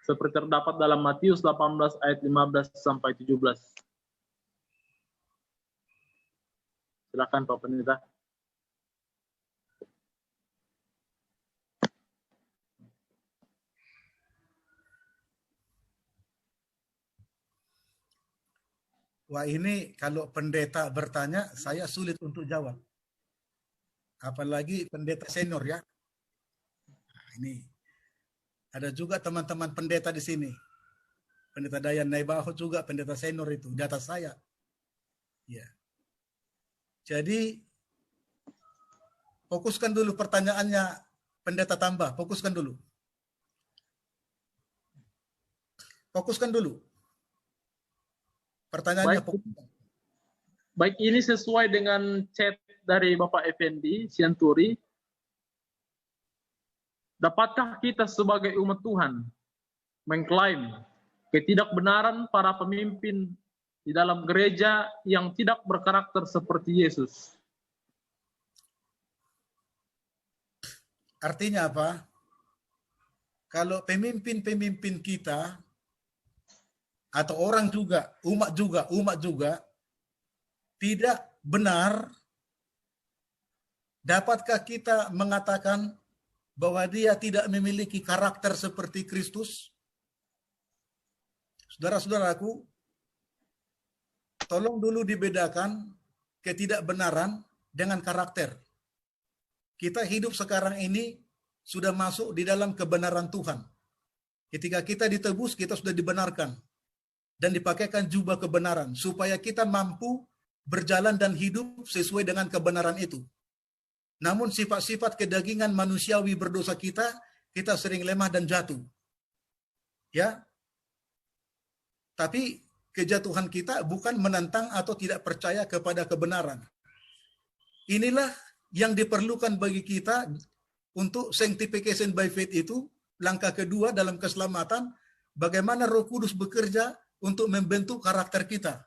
Seperti terdapat dalam Matius 18 ayat 15 sampai 17. Silakan Pak Pendeta.
Wah, ini kalau pendeta bertanya, saya sulit untuk jawab. Apalagi pendeta senior ya. Nah, ini Ada juga teman-teman pendeta di sini. Pendeta Dayan Naibaho juga, pendeta senior itu, di atas saya. Ya. Jadi, fokuskan dulu pertanyaannya, pendeta Tambah, fokuskan dulu. Fokuskan dulu. Pertanyaannya fokuskan.
Baik, ini sesuai dengan chat dari Bapak Effendi Sianturi. Dapatkah kita sebagai umat Tuhan mengklaim ketidakbenaran para pemimpin di dalam gereja yang tidak berkarakter seperti Yesus?
Artinya apa? Kalau pemimpin-pemimpin kita atau orang juga, umat juga tidak benar, dapatkah kita mengatakan bahwa dia tidak memiliki karakter seperti Kristus? Saudara-saudaraku, tolong dulu dibedakan ketidakbenaran dengan karakter. Kita hidup sekarang ini sudah masuk di dalam kebenaran Tuhan. Ketika kita ditebus, kita sudah dibenarkan dan dipakaikan jubah kebenaran supaya kita mampu berjalan dan hidup sesuai dengan kebenaran itu. Namun sifat-sifat kedagingan manusiawi berdosa kita sering lemah dan jatuh. Ya. Tapi kejatuhan kita bukan menentang atau tidak percaya kepada kebenaran. Inilah yang diperlukan bagi kita untuk sanctification by faith itu, langkah kedua dalam keselamatan, bagaimana Roh Kudus bekerja untuk membentuk karakter kita.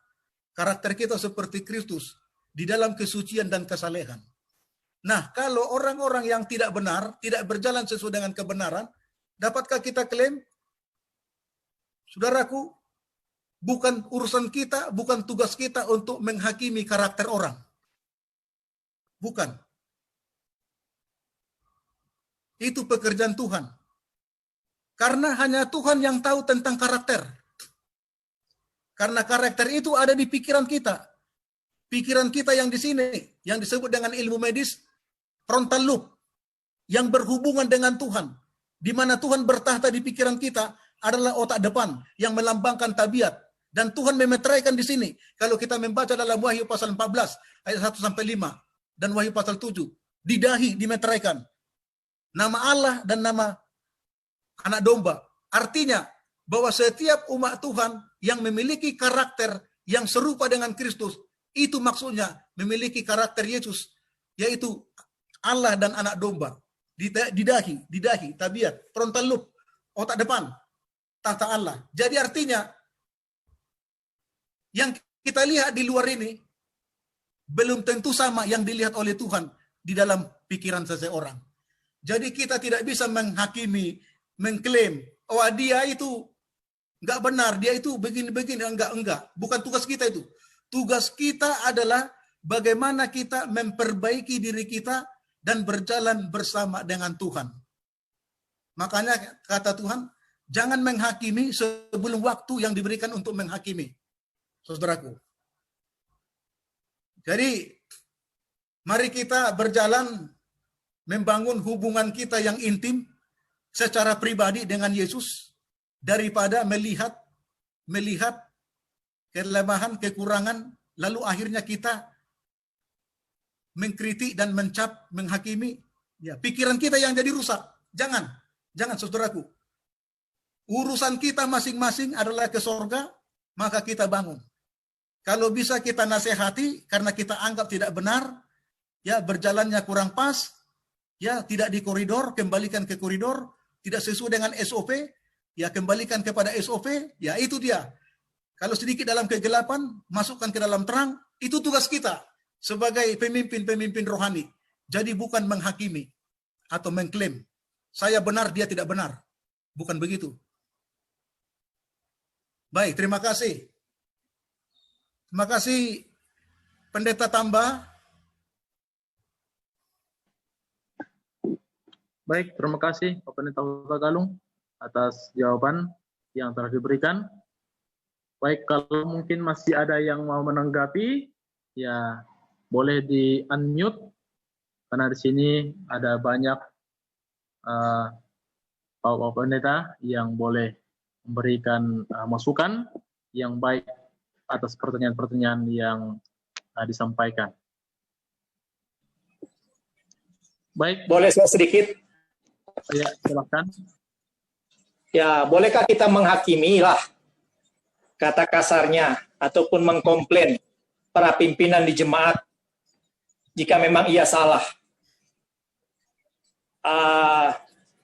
Karakter kita seperti Kristus di dalam kesucian dan kesalehan. Nah, kalau orang-orang yang tidak benar, tidak berjalan sesuai dengan kebenaran, dapatkah kita klaim, saudaraku, bukan urusan kita, bukan tugas kita untuk menghakimi karakter orang. Bukan. Itu pekerjaan Tuhan. Karena hanya Tuhan yang tahu tentang karakter. Karena karakter itu ada di pikiran kita. Pikiran kita yang di sini, yang disebut dengan ilmu medis, frontal lobe, yang berhubungan dengan Tuhan. Di mana Tuhan bertahta di pikiran kita adalah otak depan yang melambangkan tabiat. Dan Tuhan memeteraikan di sini. Kalau kita membaca dalam Wahyu pasal 14, ayat 1-5, dan Wahyu pasal 7, di dahi dimeteraikan nama Allah dan nama anak domba. Artinya bahwa setiap umat Tuhan yang memiliki karakter yang serupa dengan Kristus, itu maksudnya memiliki karakter Yesus, yaitu Allah dan anak domba. Di dahi, tabiat, frontal lobe, otak depan, tahta Allah. Jadi artinya, yang kita lihat di luar ini, belum tentu sama yang dilihat oleh Tuhan di dalam pikiran seseorang. Jadi kita tidak bisa menghakimi, mengklaim, oh dia itu enggak benar, dia itu begini-begini, enggak. Bukan tugas kita itu. Tugas kita adalah bagaimana kita memperbaiki diri kita dan berjalan bersama dengan Tuhan. Makanya kata Tuhan, jangan menghakimi sebelum waktu yang diberikan untuk menghakimi. Saudaraku. Jadi, mari kita berjalan membangun hubungan kita yang intim secara pribadi dengan Yesus daripada melihat kelemahan, kekurangan, lalu akhirnya kita mengkritik dan mencap, menghakimi. Ya, pikiran kita yang jadi rusak. Jangan saudaraku. Urusan kita masing-masing adalah ke sorga, maka kita bangun. Kalau bisa kita nasihati karena kita anggap tidak benar, ya berjalannya kurang pas, ya tidak di koridor, kembalikan ke koridor, tidak sesuai dengan SOP, ya kembalikan kepada SOP, ya itu dia. Kalau sedikit dalam kegelapan, masukkan ke dalam terang, itu tugas kita sebagai pemimpin-pemimpin rohani. Jadi bukan menghakimi atau mengklaim, saya benar, dia tidak benar. Bukan begitu. Baik, terima kasih. Terima kasih Pendeta Tambah.
Baik, terima kasih Pak Pendeta Huta Galung atas jawaban yang telah diberikan. Baik, kalau mungkin masih ada yang mau menanggapi, ya boleh di-unmute karena di sini ada banyak Bapak Pendeta yang boleh memberikan masukan yang baik atas pertanyaan-pertanyaan yang disampaikan. Baik,
Boleh saya sedikit?
ya silakan.
Ya, bolehkah kita menghakimi lah, kata kasarnya, ataupun mengkomplain para pimpinan di jemaat jika memang ia salah?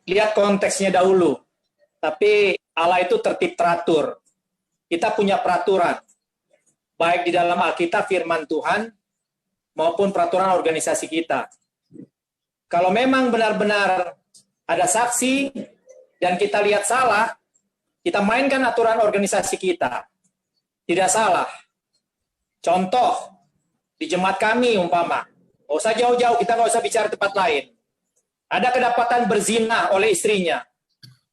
Lihat konteksnya dahulu. Tapi Allah itu tertib teratur. Kita punya peraturan, baik di dalam Alkitab firman Tuhan maupun peraturan organisasi kita. Kalau memang benar-benar ada saksi dan kita lihat salah, kita mainkan aturan organisasi kita. Tidak salah. Contoh, di jemaat kami umpama, nggak usah jauh-jauh, kita nggak usah bicara tempat lain. Ada kedapatan berzina oleh istrinya.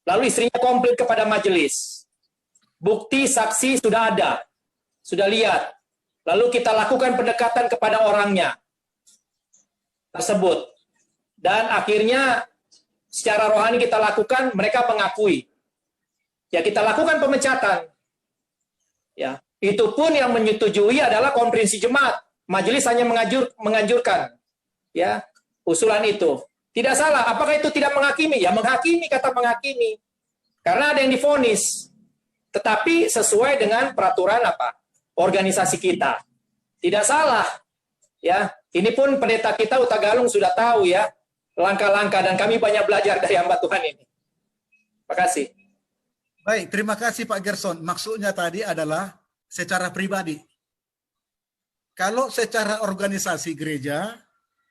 Lalu istrinya komplain kepada majelis. Bukti saksi sudah ada, sudah lihat. Lalu kita lakukan pendekatan kepada orangnya tersebut. Dan akhirnya secara rohani kita lakukan, mereka mengakui. Ya kita lakukan pemecatan. Ya, itu pun yang menyetujui adalah konferensi jemaat. Majelis hanya menganjurkan ya usulan itu. Tidak salah. Apakah itu tidak menghakimi? Ya menghakimi, kata menghakimi. Karena ada yang divonis. Tetapi sesuai dengan peraturan apa? Organisasi kita. Tidak salah. Ya, ini pun pendeta kita Utagalung sudah tahu ya langkah-langkah, dan kami banyak belajar dari hamba Tuhan ini. Terima kasih.
Baik, terima kasih Pak Gerson. Maksudnya tadi adalah secara pribadi. Kalau secara organisasi gereja,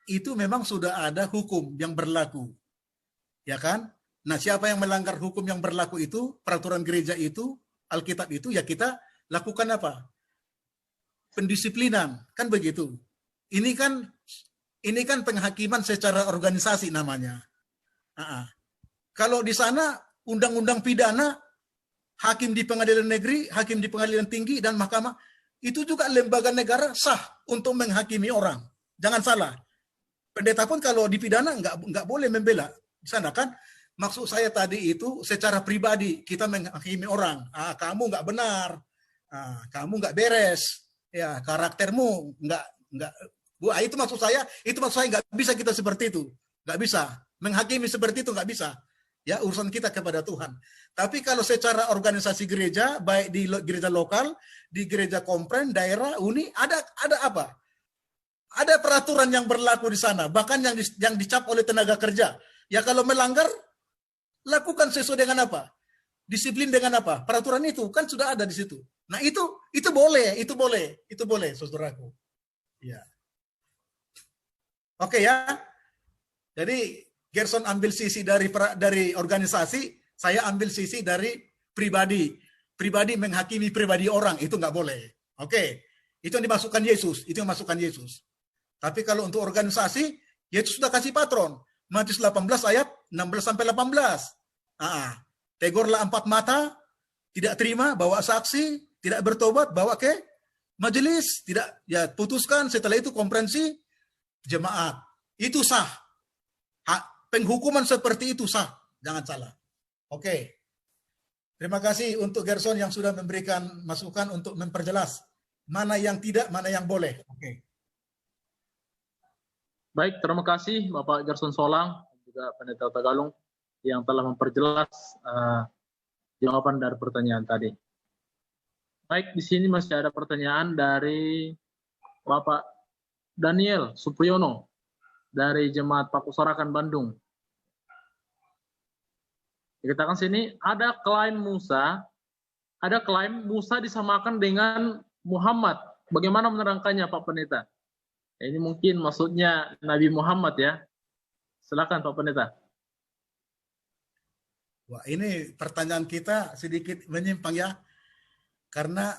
itu memang sudah ada hukum yang berlaku. Ya kan? Nah, siapa yang melanggar hukum yang berlaku itu, peraturan gereja itu, Alkitab itu, ya kita lakukan apa? Pendisiplinan, kan begitu. Ini kan penghakiman secara organisasi namanya. Kalau di sana undang-undang pidana, hakim di pengadilan negeri, hakim di pengadilan tinggi, dan mahkamah, itu juga lembaga negara sah untuk menghakimi orang. Jangan salah. Pendeta pun kalau dipidana nggak boleh membela. Di sana kan, maksud saya tadi itu secara pribadi kita menghakimi orang. Kamu nggak benar, kamu nggak beres, ya karaktermu nggak. Wah, itu maksud saya nggak bisa kita seperti itu, nggak bisa menghakimi seperti itu, nggak bisa. Ya urusan kita kepada Tuhan. Tapi kalau secara organisasi gereja, baik di gereja lokal, di gereja kompren, daerah, uni, ada apa? Ada peraturan yang berlaku di sana, bahkan yang dicap oleh tenaga kerja. Ya kalau melanggar, lakukan sesuai dengan apa? Disiplin dengan apa? Peraturan itu kan sudah ada di situ. Nah itu boleh, saudaraku. Ya. Oke ya. Jadi Gerson ambil sisi dari organisasi, saya ambil sisi dari pribadi. Pribadi menghakimi pribadi orang, itu nggak boleh. Oke. Itu yang dimasukkan Yesus. Tapi kalau untuk organisasi, Yesus sudah kasih patron. Matius 18 ayat 16-18. Tegurlah 4 mata, tidak terima, bawa saksi, tidak bertobat, bawa ke majelis, tidak ya putuskan, setelah itu konferensi jemaat. Itu sah. Penghukuman seperti itu sah. Jangan salah. Oke. Terima kasih untuk Gerson yang sudah memberikan masukan untuk memperjelas mana yang tidak, mana yang boleh. Oke.
Baik, terima kasih Bapak Gerson Solang, juga Pendeta Tagalung yang telah memperjelas jawaban dari pertanyaan tadi. Baik, di sini masih ada pertanyaan dari Bapak Daniel Supriyono dari Jemaat Pakusarakan Bandung. Dikatakan sini ada klaim Musa disamakan dengan Muhammad. Bagaimana menerangkannya Pak Pendeta? Ini mungkin maksudnya Nabi Muhammad ya. Silakan Pak Pendeta.
Wah, ini pertanyaan kita sedikit menyimpang ya. Karena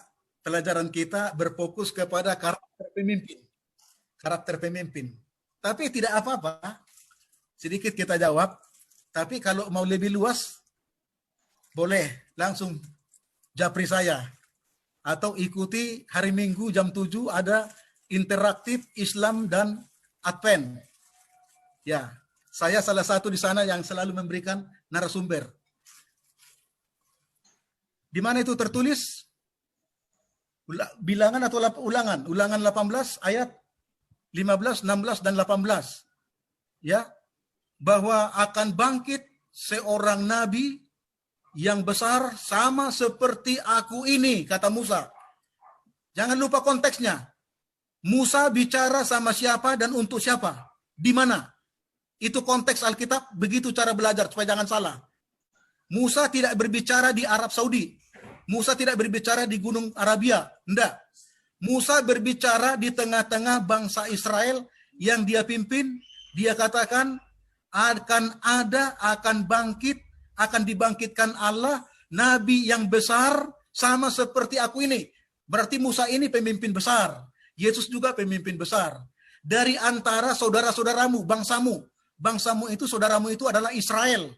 pelajaran kita berfokus kepada karakter pemimpin. Tapi tidak apa-apa. Sedikit kita jawab. Tapi kalau mau lebih luas, boleh langsung japri saya. Atau ikuti hari Minggu jam 7 ada interaktif Islam dan Advent. Ya, saya salah satu di sana yang selalu memberikan narasumber. Di mana itu tertulis? Bilangan atau ulangan? Ulangan 18 ayat 15, 16 dan 18. Ya, bahwa akan bangkit seorang nabi yang besar sama seperti aku ini, kata Musa. Jangan lupa konteksnya. Musa bicara sama siapa dan untuk siapa? Di mana? Itu konteks Alkitab, begitu cara belajar supaya jangan salah. Musa tidak berbicara di Arab Saudi. Musa tidak berbicara di Gunung Arabia. Enggak. Musa berbicara di tengah-tengah bangsa Israel yang dia pimpin. Dia katakan akan bangkit, akan dibangkitkan Allah, nabi yang besar sama seperti aku ini. Berarti Musa ini pemimpin besar. Yesus juga pemimpin besar. Dari antara saudara-saudaramu, bangsamu. Bangsamu itu, saudaramu itu adalah Israel.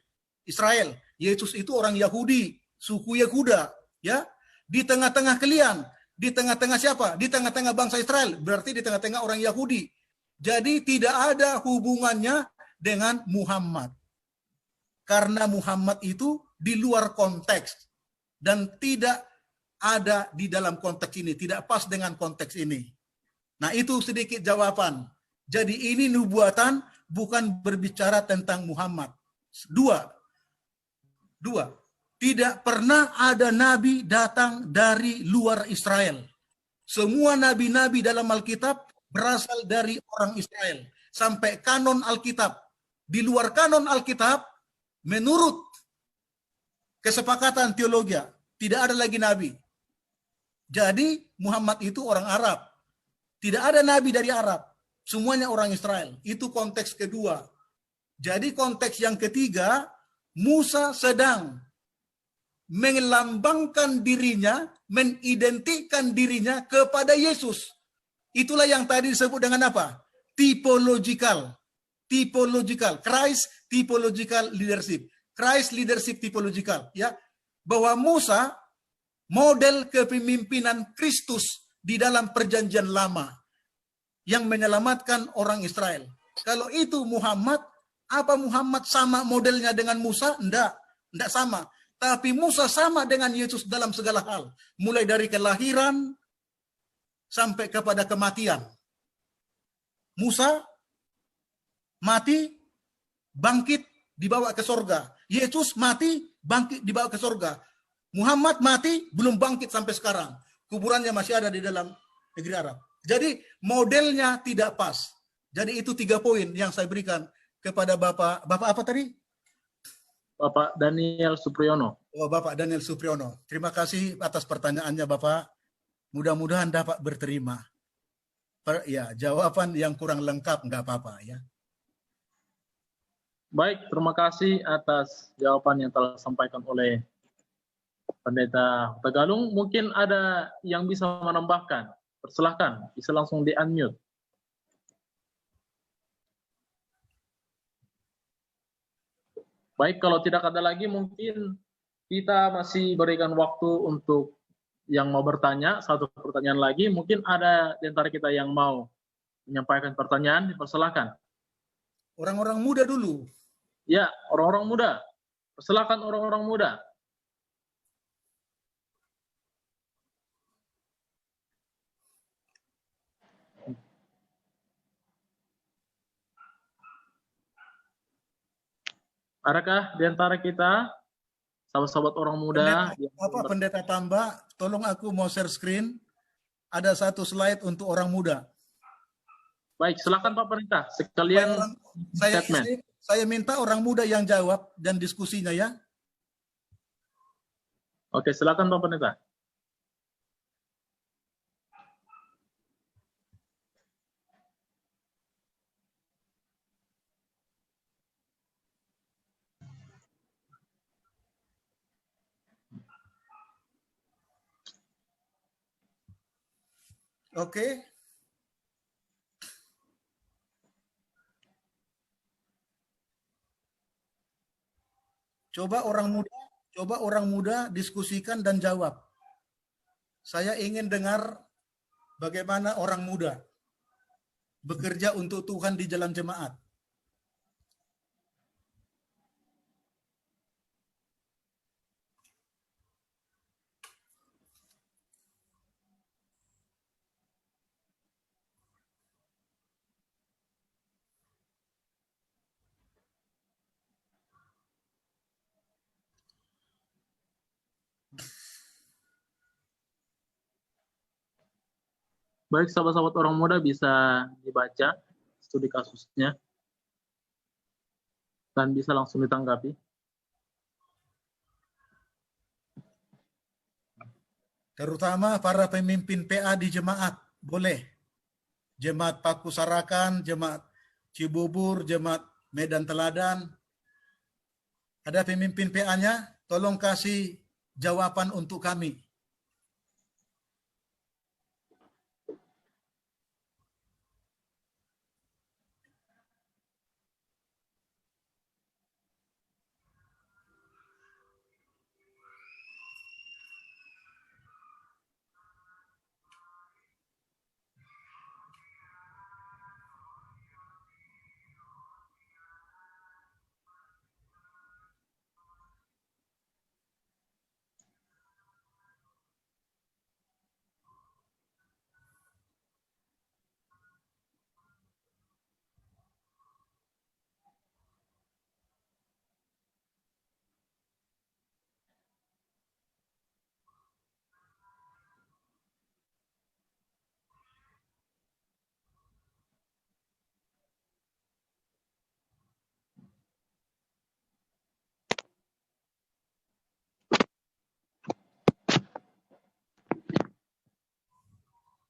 Israel. Yesus itu orang Yahudi, suku Yehuda. Ya, di tengah-tengah kalian. Di tengah-tengah siapa? Di tengah-tengah bangsa Israel. Berarti di tengah-tengah orang Yahudi. Jadi tidak ada hubungannya dengan Muhammad. Karena Muhammad itu di luar konteks. Dan tidak ada di dalam konteks ini. Tidak pas dengan konteks ini. Nah, itu sedikit jawaban. Jadi ini nubuatan bukan berbicara tentang Muhammad. Dua. Tidak pernah ada nabi datang dari luar Israel. Semua nabi-nabi dalam Alkitab berasal dari orang Israel. Sampai kanon Alkitab. Di luar kanon Alkitab, menurut kesepakatan teologi, tidak ada lagi nabi. Jadi Muhammad itu orang Arab. Tidak ada nabi dari Arab. Semuanya orang Israel. Itu konteks kedua. Jadi konteks yang ketiga, Musa sedang melambangkan dirinya, mengidentikan dirinya kepada Yesus. Itulah yang tadi disebut dengan apa? Typological. Typological. Christ typological leadership. Christ leadership typological. Ya, bahwa Musa model kepemimpinan Kristus di dalam perjanjian lama yang menyelamatkan orang Israel. Kalau itu Muhammad, apa Muhammad sama modelnya dengan Musa? Enggak sama. Tapi Musa sama dengan Yesus dalam segala hal. Mulai dari kelahiran sampai kepada kematian. Musa mati, bangkit, dibawa ke sorga. Yesus mati, bangkit, dibawa ke sorga. Muhammad mati, belum bangkit sampai sekarang. Kuburannya masih ada di dalam negeri Arab. Jadi modelnya tidak pas. Jadi itu 3 poin yang saya berikan kepada Bapak. Bapak apa tadi?
Bapak Daniel Supriyono.
Oh, Bapak Daniel Supriyono. Terima kasih atas pertanyaannya, Bapak. Mudah-mudahan dapat berterima. Ya, jawaban yang kurang lengkap nggak apa-apa ya.
Baik, terima kasih atas jawaban yang telah disampaikan oleh Pendeta Tegalung. Mungkin ada yang bisa menambahkan. Persilahkan, bisa langsung di-unmute. Baik, kalau tidak ada lagi mungkin kita masih berikan waktu untuk yang mau bertanya. Satu pertanyaan lagi, mungkin ada di antara kita yang mau menyampaikan pertanyaan, dipersilahkan.
Orang-orang muda dulu.
Ya, orang-orang muda. Persilahkan orang-orang muda. Adakah di antara kita sahabat-sahabat orang muda?
Pendeta Tamba, tolong aku mau share screen. Ada satu slide untuk orang muda.
Baik, silakan Pak Pendeta. Sekalian statement.
Saya minta orang muda yang jawab dan diskusinya ya.
Oke, silakan Pak Pendeta.
Oke. Coba orang muda diskusikan dan jawab. Saya ingin dengar bagaimana orang muda bekerja untuk Tuhan di jalan jemaat.
Baik, sahabat-sahabat orang muda bisa dibaca studi kasusnya dan bisa langsung ditanggapi.
Terutama para pemimpin PA di jemaat, boleh. Jemaat Paku Sarakan, jemaat Cibubur, jemaat Medan Teladan. Ada pemimpin PA-nya, tolong kasih jawaban untuk kami.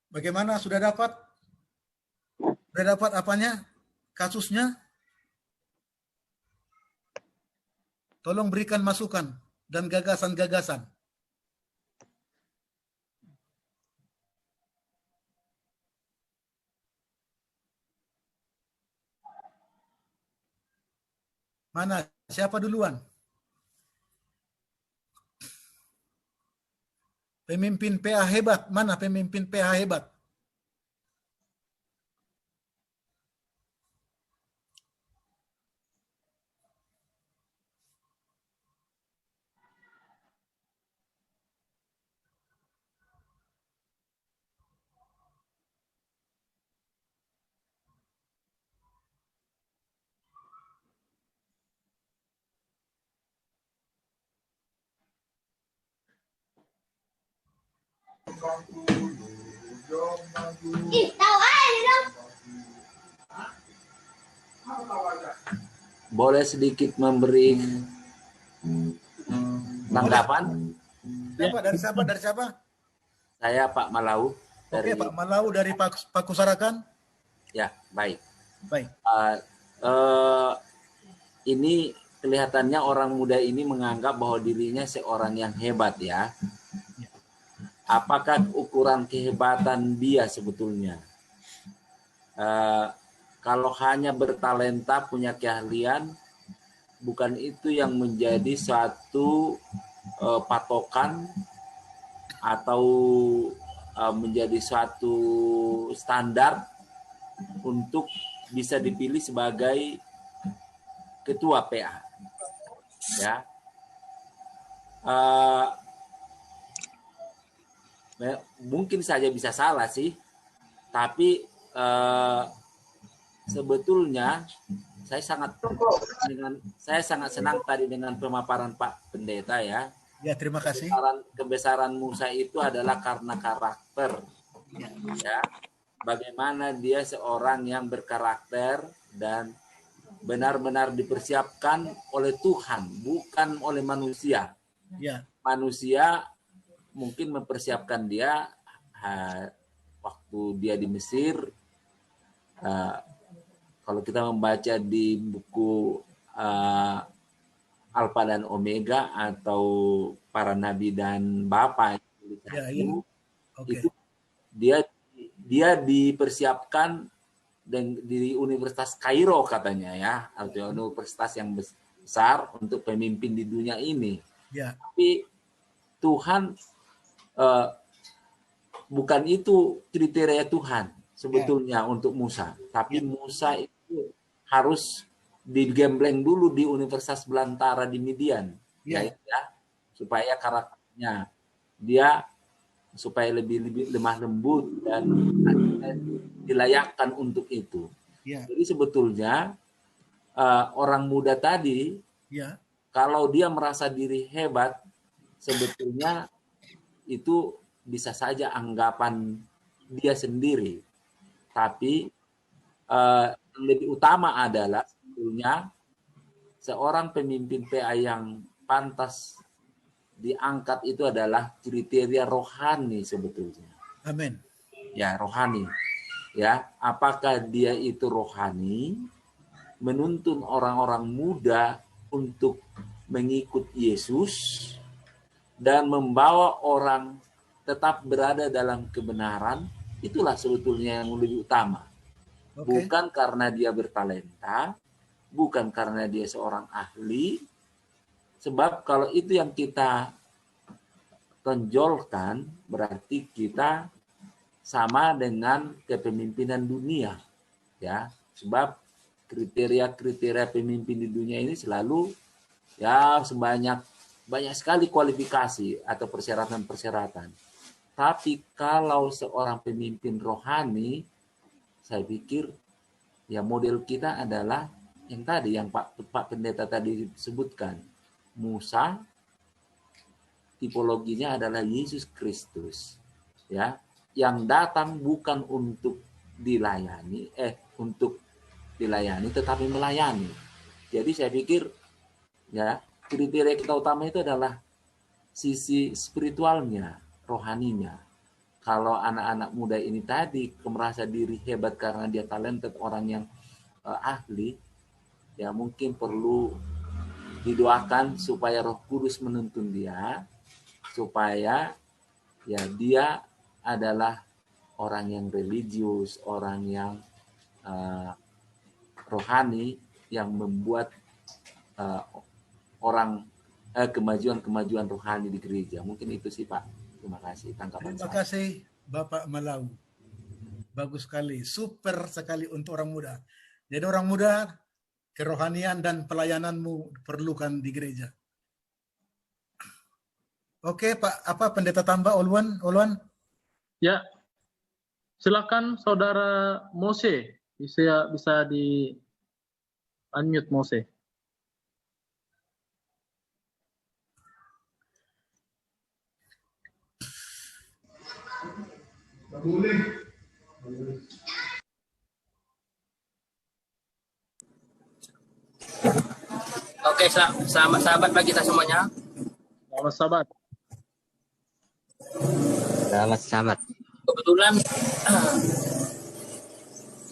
Bagaimana? Sudah dapat? Sudah dapat apanya? Kasusnya? Tolong berikan masukan dan gagasan-gagasan. Mana? Siapa duluan? Pemimpin PA hebat. Mana pemimpin PA hebat?
Boleh sedikit memberi tanggapan?
Siapa? Dari siapa? Dari siapa?
Saya Pak Malau.
Oke, Pak Malau dari Paku Sarakan.
Ya, baik.
Baik.
Ini kelihatannya orang muda ini menganggap bahwa dirinya seorang yang hebat ya. Apakah ukuran kehebatan dia sebetulnya? Kalau hanya bertalenta, punya keahlian, bukan itu yang menjadi suatu patokan atau menjadi suatu standar untuk bisa dipilih sebagai ketua PA. Ya, mungkin saja bisa salah sih, tapi sebetulnya saya sangat senang tadi dengan pemaparan Pak Pendeta ya.
Ya, terima kasih.
Kebesaran Musa itu adalah karena karakter. Ya, bagaimana dia seorang yang berkarakter dan benar-benar dipersiapkan oleh Tuhan, bukan oleh manusia.
Ya.
Manusia mungkin mempersiapkan dia waktu dia di Mesir. Kalau kita membaca di buku Alfa dan Omega atau para nabi dan bapa itu dia dipersiapkan di Universitas Kairo katanya ya, atau universitas yang besar untuk pemimpin di dunia ini.
Ya.
Tapi Tuhan bukan itu kriteria Tuhan sebetulnya untuk Musa. Tapi Musa itu harus digembleng dulu di Universitas Belantara di Midian, ya, supaya karakternya dia supaya lebih lemah lembut dan dilayakkan untuk itu.
Ya.
Jadi sebetulnya orang muda tadi, kalau dia merasa diri hebat, sebetulnya itu bisa saja anggapan dia sendiri. Tapi yang lebih utama adalah sebetulnya seorang pemimpin PA yang pantas diangkat itu adalah kriteria rohani sebetulnya.
Amin.
Ya, rohani. Ya, apakah dia itu rohani, menuntun orang-orang muda untuk mengikut Yesus dan membawa orang tetap berada dalam kebenaran, itulah sebetulnya yang lebih utama. Bukan karena dia bertalenta, bukan karena dia seorang ahli, sebab kalau itu yang kita tonjolkan, berarti kita sama dengan kepemimpinan dunia, ya. Sebab kriteria-kriteria pemimpin di dunia ini selalu ya banyak sekali kualifikasi atau persyaratan-persyaratan. Tapi kalau seorang pemimpin rohani, saya pikir ya model kita adalah yang tadi yang Pak Pendeta tadi sebutkan. Musa tipologinya adalah Yesus Kristus, ya, yang datang bukan untuk dilayani, tetapi melayani. Jadi saya pikir ya kriteria kita utama itu adalah sisi spiritualnya, rohaninya. Kalau anak-anak muda ini tadi merasa diri hebat karena dia talented, orang yang ahli, ya mungkin perlu didoakan supaya Roh Kudus menuntun dia, supaya ya dia adalah orang yang religius, orang yang rohani, yang membuat kemajuan rohani di gereja. Mungkin itu sih Pak. Terima kasih tanggapan
Terima
saya.
kasih Bapak Malau. Bagus sekali, super sekali untuk orang muda. Jadi orang muda, kerohanian dan pelayananmu perlukan di gereja. Oke Pak, apa pendeta tambah Olwan?
Ya, silakan Saudara Mose, bisa di unmute Mose.
Oke, selamat sahabat bagi kita semuanya.
Selamat sahabat.
Selamat sahabat.
Kebetulan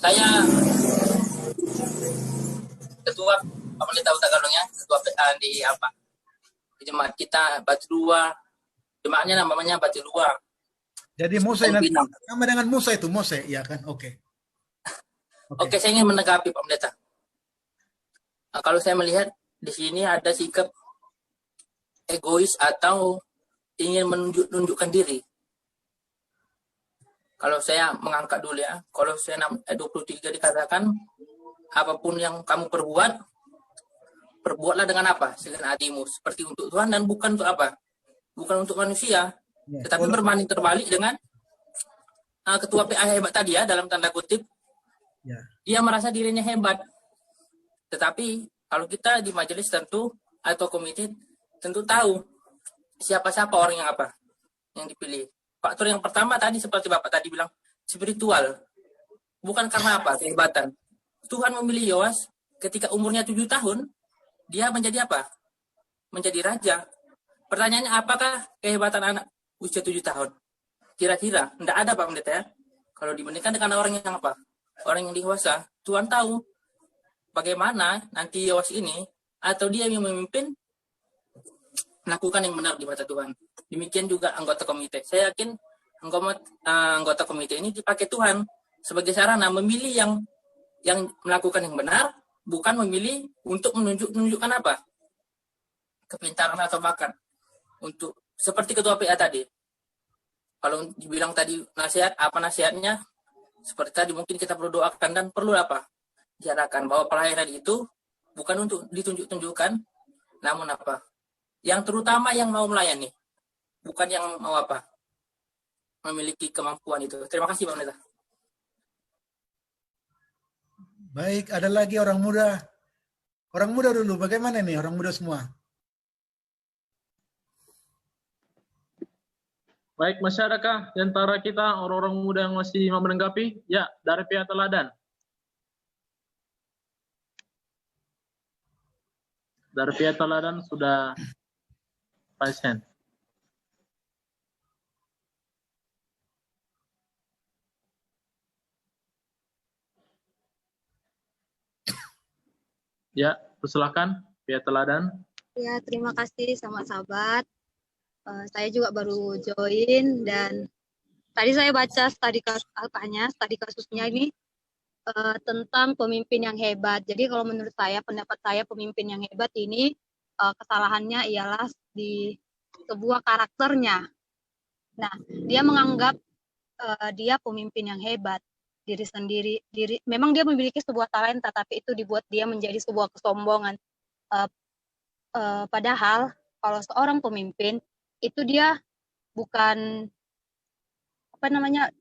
saya ketua Pendeta Utagalungnya, ketua PA di jemaat kita Batu Dua. Jemaatnya namanya Batu Dua.
Jadi Mose nanti sama dengan Musa itu, Mose, ya kan? Oke,
saya ingin menanggapi Pak Pendeta. Nah, kalau saya melihat di sini ada sikap egois atau ingin menunjukkan diri. Kalau saya mengangkat dulu ya, kalau saya 23 dikatakan, apapun yang kamu perbuatlah dengan apa? Dengan hatimu, seperti untuk Tuhan dan bukan untuk apa? Bukan untuk manusia. Tetapi berbanding terbalik dengan ketua PA hebat tadi ya, dalam tanda kutip.
Ya.
Dia merasa dirinya hebat. Tetapi kalau kita di majelis tentu atau komite tentu tahu siapa-siapa orang yang dipilih. Faktor yang pertama tadi seperti Bapak tadi bilang, spiritual. Bukan karena apa? Kehebatan. Tuhan memilih Yoas ketika umurnya 7 tahun, dia menjadi apa? Menjadi raja. Pertanyaannya, apakah kehebatan anak usia 7 tahun? Kira-kira, tidak ada Pak Pendeta ya. Kalau dibandingkan dengan orang yang apa? Orang yang dewasa, Tuhan tahu bagaimana nanti Yoas ini atau dia yang memimpin melakukan yang benar di mata Tuhan. Demikian juga anggota komite. Saya yakin anggota komite ini dipakai Tuhan sebagai sarana memilih yang melakukan yang benar, bukan memilih untuk menunjukkan apa? Kepintaran atau bakat. Untuk seperti ketua PA tadi. Kalau dibilang tadi nasihat, apa nasihatnya? Seperti tadi mungkin kita perlu doakan dan perlu apa? Diarahkan bahwa pelayanan itu bukan untuk ditunjuk-tunjukkan, namun apa? Yang terutama yang mau melayani, bukan yang mau apa? Memiliki kemampuan itu. Terima kasih Pak Pendeta.
Baik, ada lagi orang muda. Orang muda dulu, bagaimana nih orang muda semua?
Baik, masyarakat di antara kita, orang-orang muda yang masih mau menanggapi, ya, dari pihak teladan. Dari pihak teladan sudah pasien. Ya, persilakan pihak teladan.
Ya, terima kasih sama sahabat. Saya juga baru join dan tadi saya baca studi kasusnya ini tentang pemimpin yang hebat. Jadi kalau menurut saya, pendapat saya pemimpin yang hebat ini kesalahannya ialah di sebuah karakternya. Nah, dia menganggap dia pemimpin yang hebat, diri sendiri. Memang dia memiliki sebuah talenta, tapi itu dibuat dia menjadi sebuah kesombongan. Padahal kalau seorang pemimpin itu dia bukan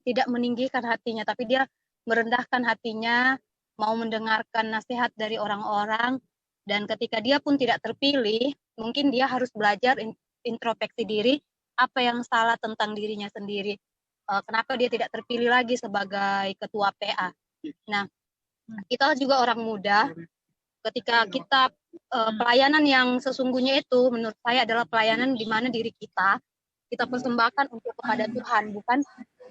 tidak meninggikan hatinya, tapi dia merendahkan hatinya, mau mendengarkan nasihat dari orang-orang, dan ketika dia pun tidak terpilih, mungkin dia harus belajar introspeksi diri, apa yang salah tentang dirinya sendiri, kenapa dia tidak terpilih lagi sebagai ketua PA. Nah, kita juga orang muda, ketika kita pelayanan yang sesungguhnya itu menurut saya adalah pelayanan di mana diri kita persembahkan untuk kepada Tuhan, bukan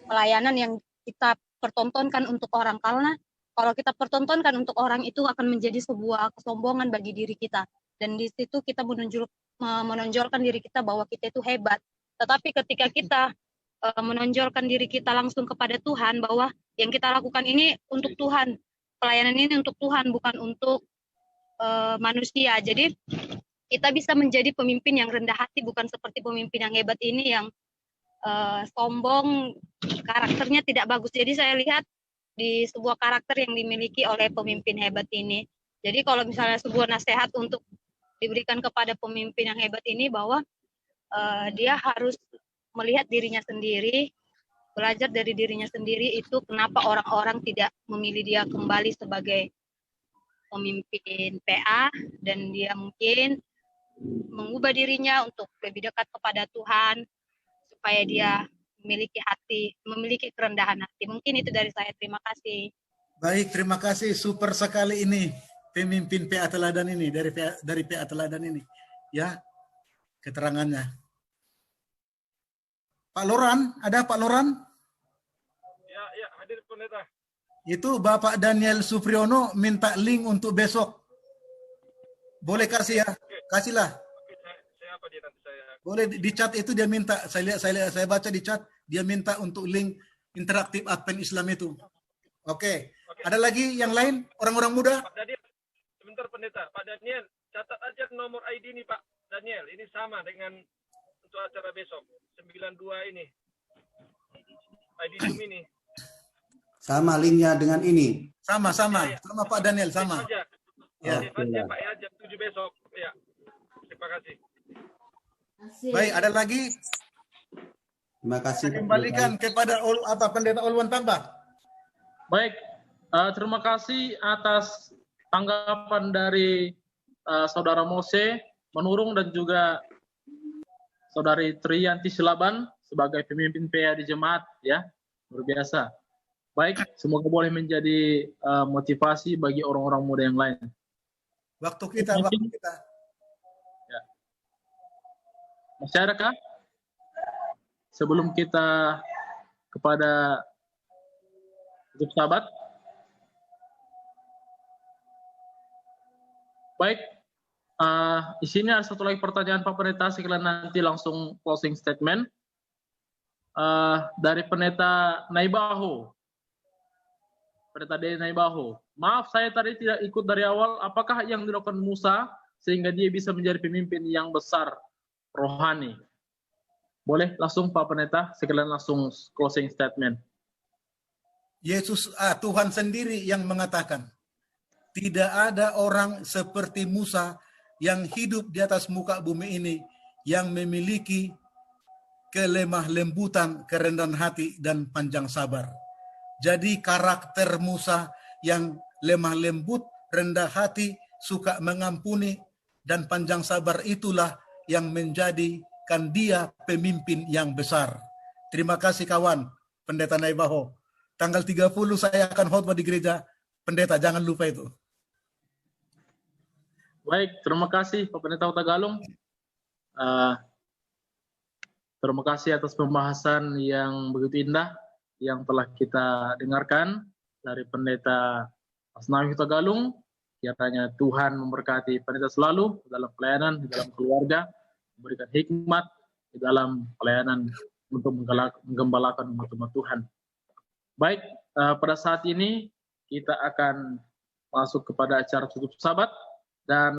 pelayanan yang kita pertontonkan untuk orang. Karena kalau kita pertontonkan untuk orang itu akan menjadi sebuah kesombongan bagi diri kita, dan di situ kita menonjolkan diri kita bahwa kita itu hebat. Tetapi ketika kita menonjolkan diri kita langsung kepada Tuhan, bahwa yang kita lakukan ini untuk Tuhan, pelayanan ini untuk Tuhan, bukan untuk manusia. Jadi kita bisa menjadi pemimpin yang rendah hati, bukan seperti pemimpin yang hebat ini yang sombong, karakternya tidak bagus. Jadi saya lihat di sebuah karakter yang dimiliki oleh pemimpin hebat ini. Jadi kalau misalnya sebuah nasihat untuk diberikan kepada pemimpin yang hebat ini, bahwa dia harus melihat dirinya sendiri, belajar dari dirinya sendiri, itu kenapa orang-orang tidak memilih dia kembali sebagai pemimpin PA, dan dia mungkin mengubah dirinya untuk lebih dekat kepada Tuhan, supaya dia memiliki kerendahan hati. Mungkin itu dari saya. Terima kasih.
Baik, terima kasih. Super sekali ini pemimpin PA Teladan ini, dari PA Teladan ini. Ya, keterangannya. Pak Loran, ada Pak Loran?
Ya, hadir pendeta.
Itu Bapak Daniel Supriyono minta link untuk besok. Boleh kasih ya? Kasihlah.
Oke, saya apa dia nanti saya.
Boleh di chat itu dia minta. Saya baca di chat, dia minta untuk link interaktif Advent Islam itu. Oke. Ada lagi yang lain? Orang-orang muda?
Pak Daniel, sebentar pendeta. Pak Daniel, catat aja nomor ID nih Pak Daniel. Ini sama dengan untuk acara besok. 92 ini. ID Zoom ini.
Sama linknya dengan ini.
Sama Pak Daniel, sama.
Ya. Pak ya, jam 7 besok. Ya. Terima kasih.
Baik, ada lagi?
Terima kasih.
Saya kembalikan kepada Pendeta Olwan tambah.
Baik, terima kasih atas tanggapan dari Saudara Mose Menurung dan juga Saudari Triyanti Silaban sebagai pemimpin PA di jemaat, ya, luar biasa. Baik, semoga boleh menjadi motivasi bagi orang-orang muda yang lain.
Waktu kita.
Ya. Masyarakat, sebelum kita kepada tutup sahabat, baik, di sini ada satu lagi pertanyaan Pak Pendeta, sekalian nanti langsung closing statement dari Pendeta Naibaho. Pendeta Naibaho, maaf saya tadi tidak ikut dari awal. Apakah yang dilakukan Musa sehingga dia bisa menjadi pemimpin yang besar rohani? Boleh langsung Pak Pendeta, sekalian langsung closing statement.
Tuhan sendiri yang mengatakan, tidak ada orang seperti Musa yang hidup di atas muka bumi ini yang memiliki kelemah lembutan, kerendahan hati, dan panjang sabar. Jadi karakter Musa yang lemah lembut, rendah hati, suka mengampuni, dan panjang sabar itulah yang menjadikan dia pemimpin yang besar. Terima kasih kawan, Pendeta Naibaho. Tanggal 30 saya akan khotbah di gereja. Pendeta, jangan lupa itu.
Baik, terima kasih Pak Pendeta Huta Galung. Terima kasih atas pembahasan yang begitu indah yang telah kita dengarkan dari Pendeta Asnawi Huta Galung. Kiranya Tuhan memberkati pendeta selalu dalam pelayanan, di dalam keluarga, memberikan hikmat di dalam pelayanan untuk menggembalakan umat-umat Tuhan. Baik, pada saat ini kita akan masuk kepada acara tutup sabat dan